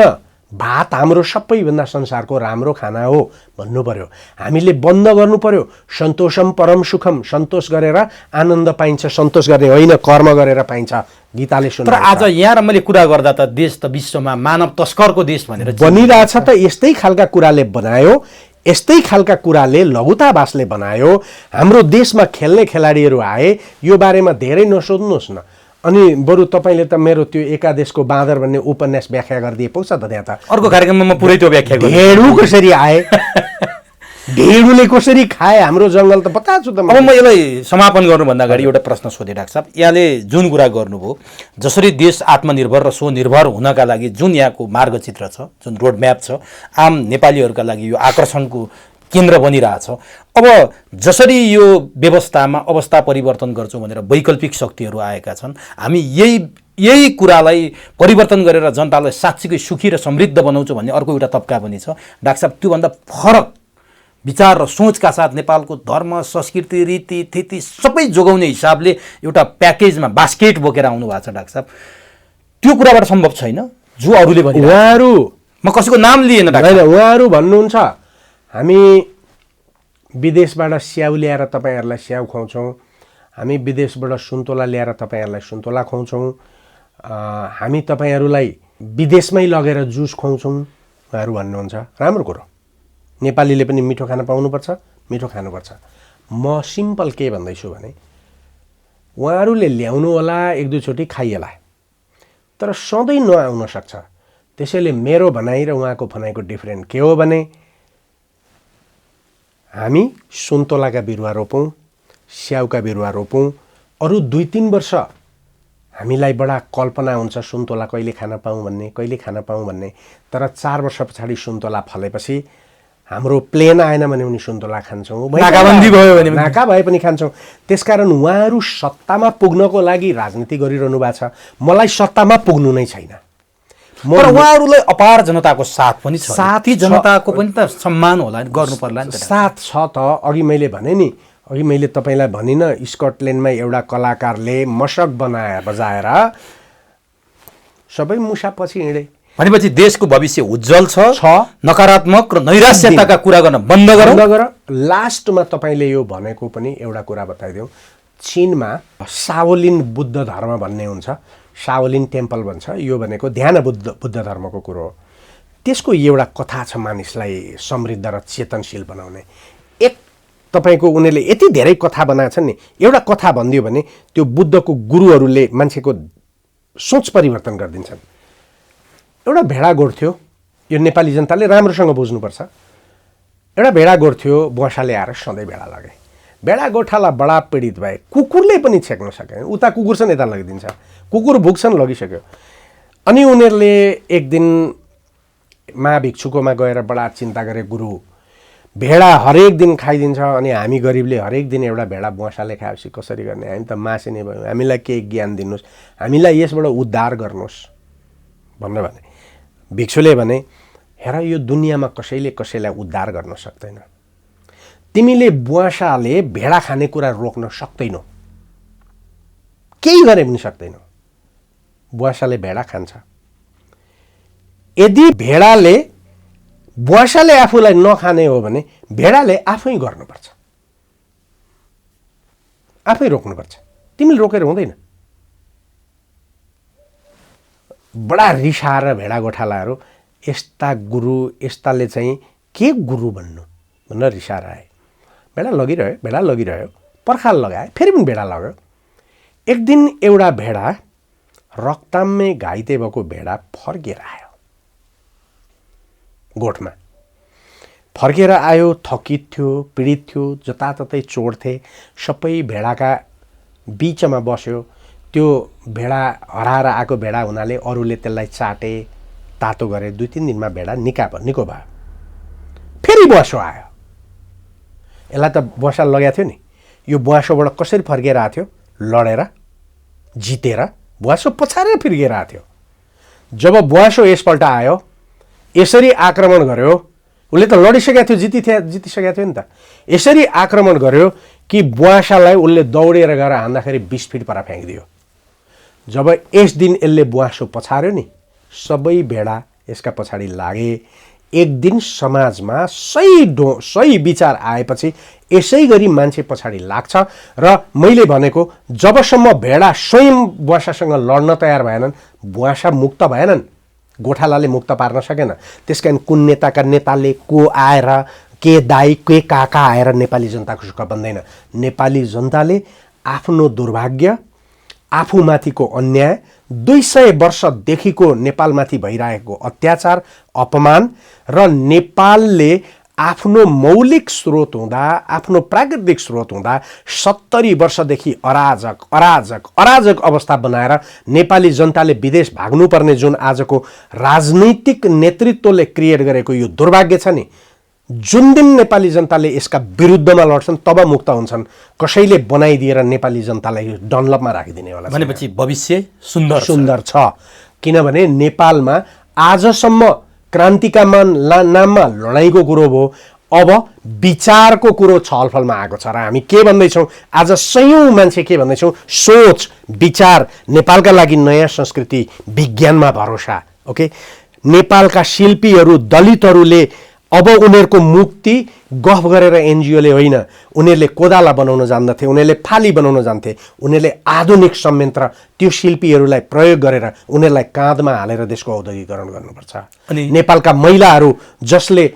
भात हाम्रो सबैभन्दा संसारको राम्रो खाना हो भन्नु पर्यो। हामीले बन्द गर्नु पर्यो सन्तोषम परम सुखम, सन्तोष गरेर आनन्द पाइन्छ, सन्तोष गर्ने होइन कर्म गरेर पाइन्छ, गीताले सुनाउँछ। तर आज यहाँ र मैले कुरा गर्दा त देश त विश्वमा मानव तस्करको देश भनेर बनिरहेछ त। यस्तै खालका कुराले बनायो, यस्तै खालका कुराले लघुताभासले बनायो। हाम्रो देशमा खेल्ने खेलाडीहरू आए, यो बारेमा धेरै नसोध्नुहोस् न। अनि बरु तपाईँले त मेरो त्यो एकादेशको बाँदर भन्ने उपन्यास व्याख्या गरिदिए पाउँछ त। त्यहाँ त अर्को कार्यक्रममा म पुरै त्यो व्याख्या गर्छु। ढेँडु कसरी आए, ढेँडुले कसरी खाए हाम्रो जङ्गल त बताछु त। अब म यसलाई समापन गर्नुभन्दा अगाडि एउटा प्रश्न सोधेँ डाक्टर साहब। यहाँले जुन कुरा गर्नुभयो, जसरी देश आत्मनिर्भर र स्वनिर्भर हुनका लागि जुन यहाँको मार्गचित्र छ, जुन रोडम्याप छ, आम नेपालीहरूका लागि यो आकर्षणको केन्द्र बनिरहेछ। अब जसरी यो व्यवस्थामा अवस्था परिवर्तन गर्छौँ भनेर वैकल्पिक शक्तिहरू आएका छन्, हामी यही कुरालाई परिवर्तन गरेर जनतालाई साँच्चीकै सुखी र समृद्ध बनाउँछौँ भन्ने अर्को एउटा तब्का पनि छ। डाक्टर साहब, त्योभन्दा फरक विचार र सोचका साथ नेपालको धर्म, संस्कृति, रीतिथिति सबै जोगाउने हिसाबले एउटा प्याकेजमा बास्केट बोकेर आउनु भएको छ डाक्टर साहब। त्यो कुराबाट सम्भव छैन जो अरूले भने। उहाँहरू, म कसैको नाम लिएन डाक्टर, उहाँहरू भन्नुहुन्छ हामी विदेशबाट स्याउ ल्याएर तपाईँहरूलाई स्याउ खुवाउँछौँ, हामी विदेशबाट सुन्तोला ल्याएर तपाईँहरूलाई सुन्तोला खुवाउँछौँ, हामी तपाईँहरूलाई विदेशमै लगेर जुस खुवाउँछौँ उहाँहरू भन्नुहुन्छ। राम्रो कुरो, नेपालीले पनि मिठो खान पाउनुपर्छ, मिठो खानुपर्छ। म सिम्पल के भन्दैछु भने उहाँहरूले ल्याउनु होला, 1-2 चोटि खाइएला, तर सधैँ नआउन सक्छ। त्यसैले मेरो भनाइ र उहाँको भनाइको डिफ्रेन्ट के हो भने हामी सुन्तोलाका बिरुवा रोपौँ, स्याउका बिरुवा रोपौँ। अरू 2-3 वर्ष हामीलाई बडा कल्पना हुन्छ सुन्तोला कहिले खान पाऊँ भन्ने, तर 4 वर्ष पछाडि सुन्तोला फलेपछि हाम्रो प्लेन आएन भने पनि सुन्तोला खान्छौँ, नाका भए पनि खान्छौँ। त्यसकारण उहाँहरू सत्तामा पुग्नको लागि राजनीति गरिरहनु भएको छ। मलाई सत्तामा पुग्नु नै छैन, तर उहाँहरूलाई अपार जनताको साथ पनि छ। साथी जनताको पनि त सम्मान होला, गर्नु पर्ला नि त। साथ छ त। अघि मैले भने नि, अघि मैले तपाईँलाई भनिनँ, स्कटल्यान्डमा एउटा कलाकारले मशक बजाएर सबै मुसा पछि हिँडे। भनेपछि देशको भविष्य उज्जवल छ। नकारात्मक र नैराश्यताका कुरा गर्न बन्द गर। लास्टमा तपाईँले यो भनेको पनि एउटा कुरा बताइदिउँ। चीनमा साओलिन बुद्ध धर्म भन्ने हुन्छ, साओलिन टेम्पल भन्छ। यो भनेको ध्यान बुद्ध धर्मको कुरो हो। त्यसको एउटा कथा छ मानिसलाई समृद्ध र चेतनशील बनाउने। तपाईँको उनीहरूले यति धेरै कथा बनाएछन् नि, एउटा कथा भनिदियो भने त्यो बुद्धको गुरुहरूले मान्छेको सोच परिवर्तन गरिदिन्छन्। एउटा भेडा गोठ्थ्यो, यो नेपाली जनताले राम्रोसँग बुझ्नुपर्छ। एउटा भेडा गोठ्थ्यो, बुवासाले आएर सधैँ भेडा लगे। भेडा गोठाला बडा पीडित भए, कुकुरले पनि छेक्न सके। उता कुकुर छन्, यता लगिदिन्छ, कुकुर भुक्छन्, लगिसक्यो। अनि उनीहरूले एक दिन महाभिक्षुकोमा गएर बडा चिन्ता गरे, गुरु भेडा हरेक दिन खाइदिन्छ अनि हामी गरिबले हरेक दिन एउटा भेडा बुवासाले खाएपछि कसरी गर्ने, हामी त मासिने भयौँ, हामीलाई केही ज्ञान दिनुहोस्, हामीलाई यसबाट उद्धार गर्नुहोस् भनेर भने। भिक्षुले भने, हेर यो दुनियाँमा कसैले कसैलाई उद्धार गर्न सक्दैन। तिमीले बुवासाले भेडा खाने कुरा रोक्न सक्दैनौ, केही गरे पनि सक्दैनौ। बुवासाले भेडा खान्छ। यदि भेडाले बुवासाले आफूलाई नखाने हो भने भेडाले आफै गर्नुपर्छ, आफै रोक्नुपर्छ, तिमीले रोकेर हुँदैन। बडा रिसाएर भेडा गोठालाहरू यस्ता गुरु, यस्ताले चाहिँ के गुरु भन्नु भनेर रिसाएर आए। भेडा लगिरह्यो, पर्खाल लगाए, फेरि पनि भेडा लग्यो। एक दिन एउटा भेडा, रक्तामै घाइते भएको भेडा फर्केर आयो, गोठमा फर्केर आयो। थकित थियो, पीडित थियो, जताततै चोड्थे, सबै भेडाका बिचमा बस्यो। त्यो भेडा हराएर आएको भेडा हुनाले अरूले त्यसलाई चाटे, तातो गरे। 2-3 दिनमा भेडा निको भयो। फेरि बुवासो आयो। यसलाई त बुवासा लगाएको थियो नि। यो बुवासोबाट कसरी फर्केर आएको थियो? लडेर, जितेर बुवासो पछारेर फर्केर आएको थियो। जब बुवासो यसपल्ट आयो, यसरी आक्रमण गर्यो, उसले त लडिसकेको थियो, जितिसकेको थियो नि त। यसरी आक्रमण गर्यो कि बुवासालाई उसले दौडेर गएर हान्दाखेरि 20 फिट पर फ्याँकिदियो। जब यस दिन यसले बुवासो पछार्यो नि, सबै भेडा यसका पछाडि लागे। एक दिन समाजमा सही विचार आएपछि यसै गरी मान्छे पछाडि लाग्छ। र मैले भनेको, जबसम्म भेडा स्वयं बुवासासँग लड्न तयार भएनन्, बुवासा मुक्त भएनन्, गोठालाले मुक्त पार्न सकेन। त्यसकारण कुन नेताका नेताले को आएर, के दाई के काका आएर नेपाली जनताको सुख बन्दैन। नेपाली जनताले आफ्नो दुर्भाग्य, आफूमाथिको अन्याय, 200 वर्षदेखिको नेपालमाथि भइरहेको अत्याचार, अपमान र नेपालले आफ्नो मौलिक स्रोत हुँदा, आफ्नो प्राकृतिक स्रोत हुँदा 70 वर्षदेखि अराजक अवस्था बनाएर नेपाली जनताले विदेश भाग्नुपर्ने जुन आजको राजनैतिक नेतृत्वले क्रिएट गरेको यो दुर्भाग्य छ नि, जुन दिन नेपाली जनताले यसका विरुद्धमा लड्छन् तब मुक्त हुन्छन्। कसैले बनाइदिएर नेपाली जनतालाई डनलपमा राखिदिने होला भनेपछि भविष्य सुन्दर छ। किनभने नेपालमा आजसम्म क्रान्तिका नाममा लडाइँको कुरो भयो, अब विचारको कुरो छलफलमा आएको छ। र हामी के भन्दैछौँ आज, सयौं मान्छे के भन्दैछौँ, सोच विचार, नेपालका लागि नयाँ संस्कृति, विज्ञानमा भरोसा। ओके, नेपालका शिल्पीहरू, दलितहरूले अब उनीहरूको मुक्ति गफ गरेर एनजिओले होइन, उनीहरूले कोदाला बनाउन जान्दथे, उनीहरूले फाली बनाउन जान्थे, उनीहरूले आधुनिक संयन्त्र त्यो शिल्पीहरूलाई प्रयोग गरेर उनीहरूलाई काँधमा हालेर देशको औद्योगिकरण गर्नुपर्छ। अनि नेपालका महिलाहरू जसले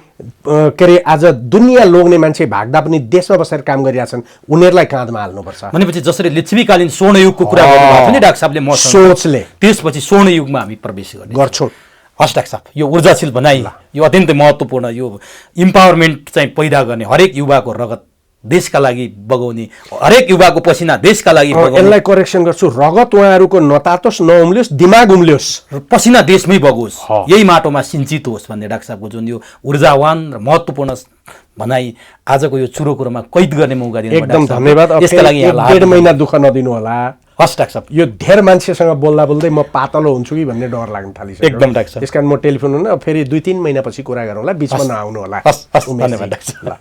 के अरे आज दुनियाँ लोग्ने मान्छे भाग्दा पनि देशमा बसेर काम गरिरहेछन्, उनीहरूलाई काँधमा हाल्नुपर्छ। भनेपछि जसरी लिच्छवीकालीन स्वर्णयुगको कुरा गर्नुभएको थियो नि डाक्टर साहबले, म सोचले त्यसपछि स्वर्णयुगमा हामी प्रवेश गर्छौँ। हस् डाक्टर साहब, यो ऊर्जाशील भनाइ, यो अत्यन्तै महत्त्वपूर्ण, यो इम्पावरमेन्ट चाहिँ पैदा गर्ने, हरेक युवाको रगत देशका लागि बगाउने, हरेक युवाको पसिना देशका लागि बगाउने। यसलाई करेक्सन गर्छु, रगत उहाँहरूको नतातोस्, नउम्लियोस्, दिमाग उम्लियोस्, पसिना देशमै बगोस्, यही माटोमा सिञ्चित होस् भन्ने डाक्टर साहबको जुन यो ऊर्जावान र महत्त्वपूर्ण भनाइ आजको यो चुरो कुरोमा कैद गर्ने मौका दिनु, एकदम धन्यवाद। यसका लागि 1.5 महिना दुःख नदिनु होला। हस् डाक्टर साहब, यो धेर मान्छेसँग बोल्दा बोल्दै म पातलो हुन्छु कि भन्ने डर लाग्न थालिसक्यो। एकदम डाक्टर साहब, त्यसकारण म टेलिफोन फेरि 2-3 महिनापछि कुरा गरौँला, बिचमा नआउनु होला। धन्यवाद डाक्टर साहब।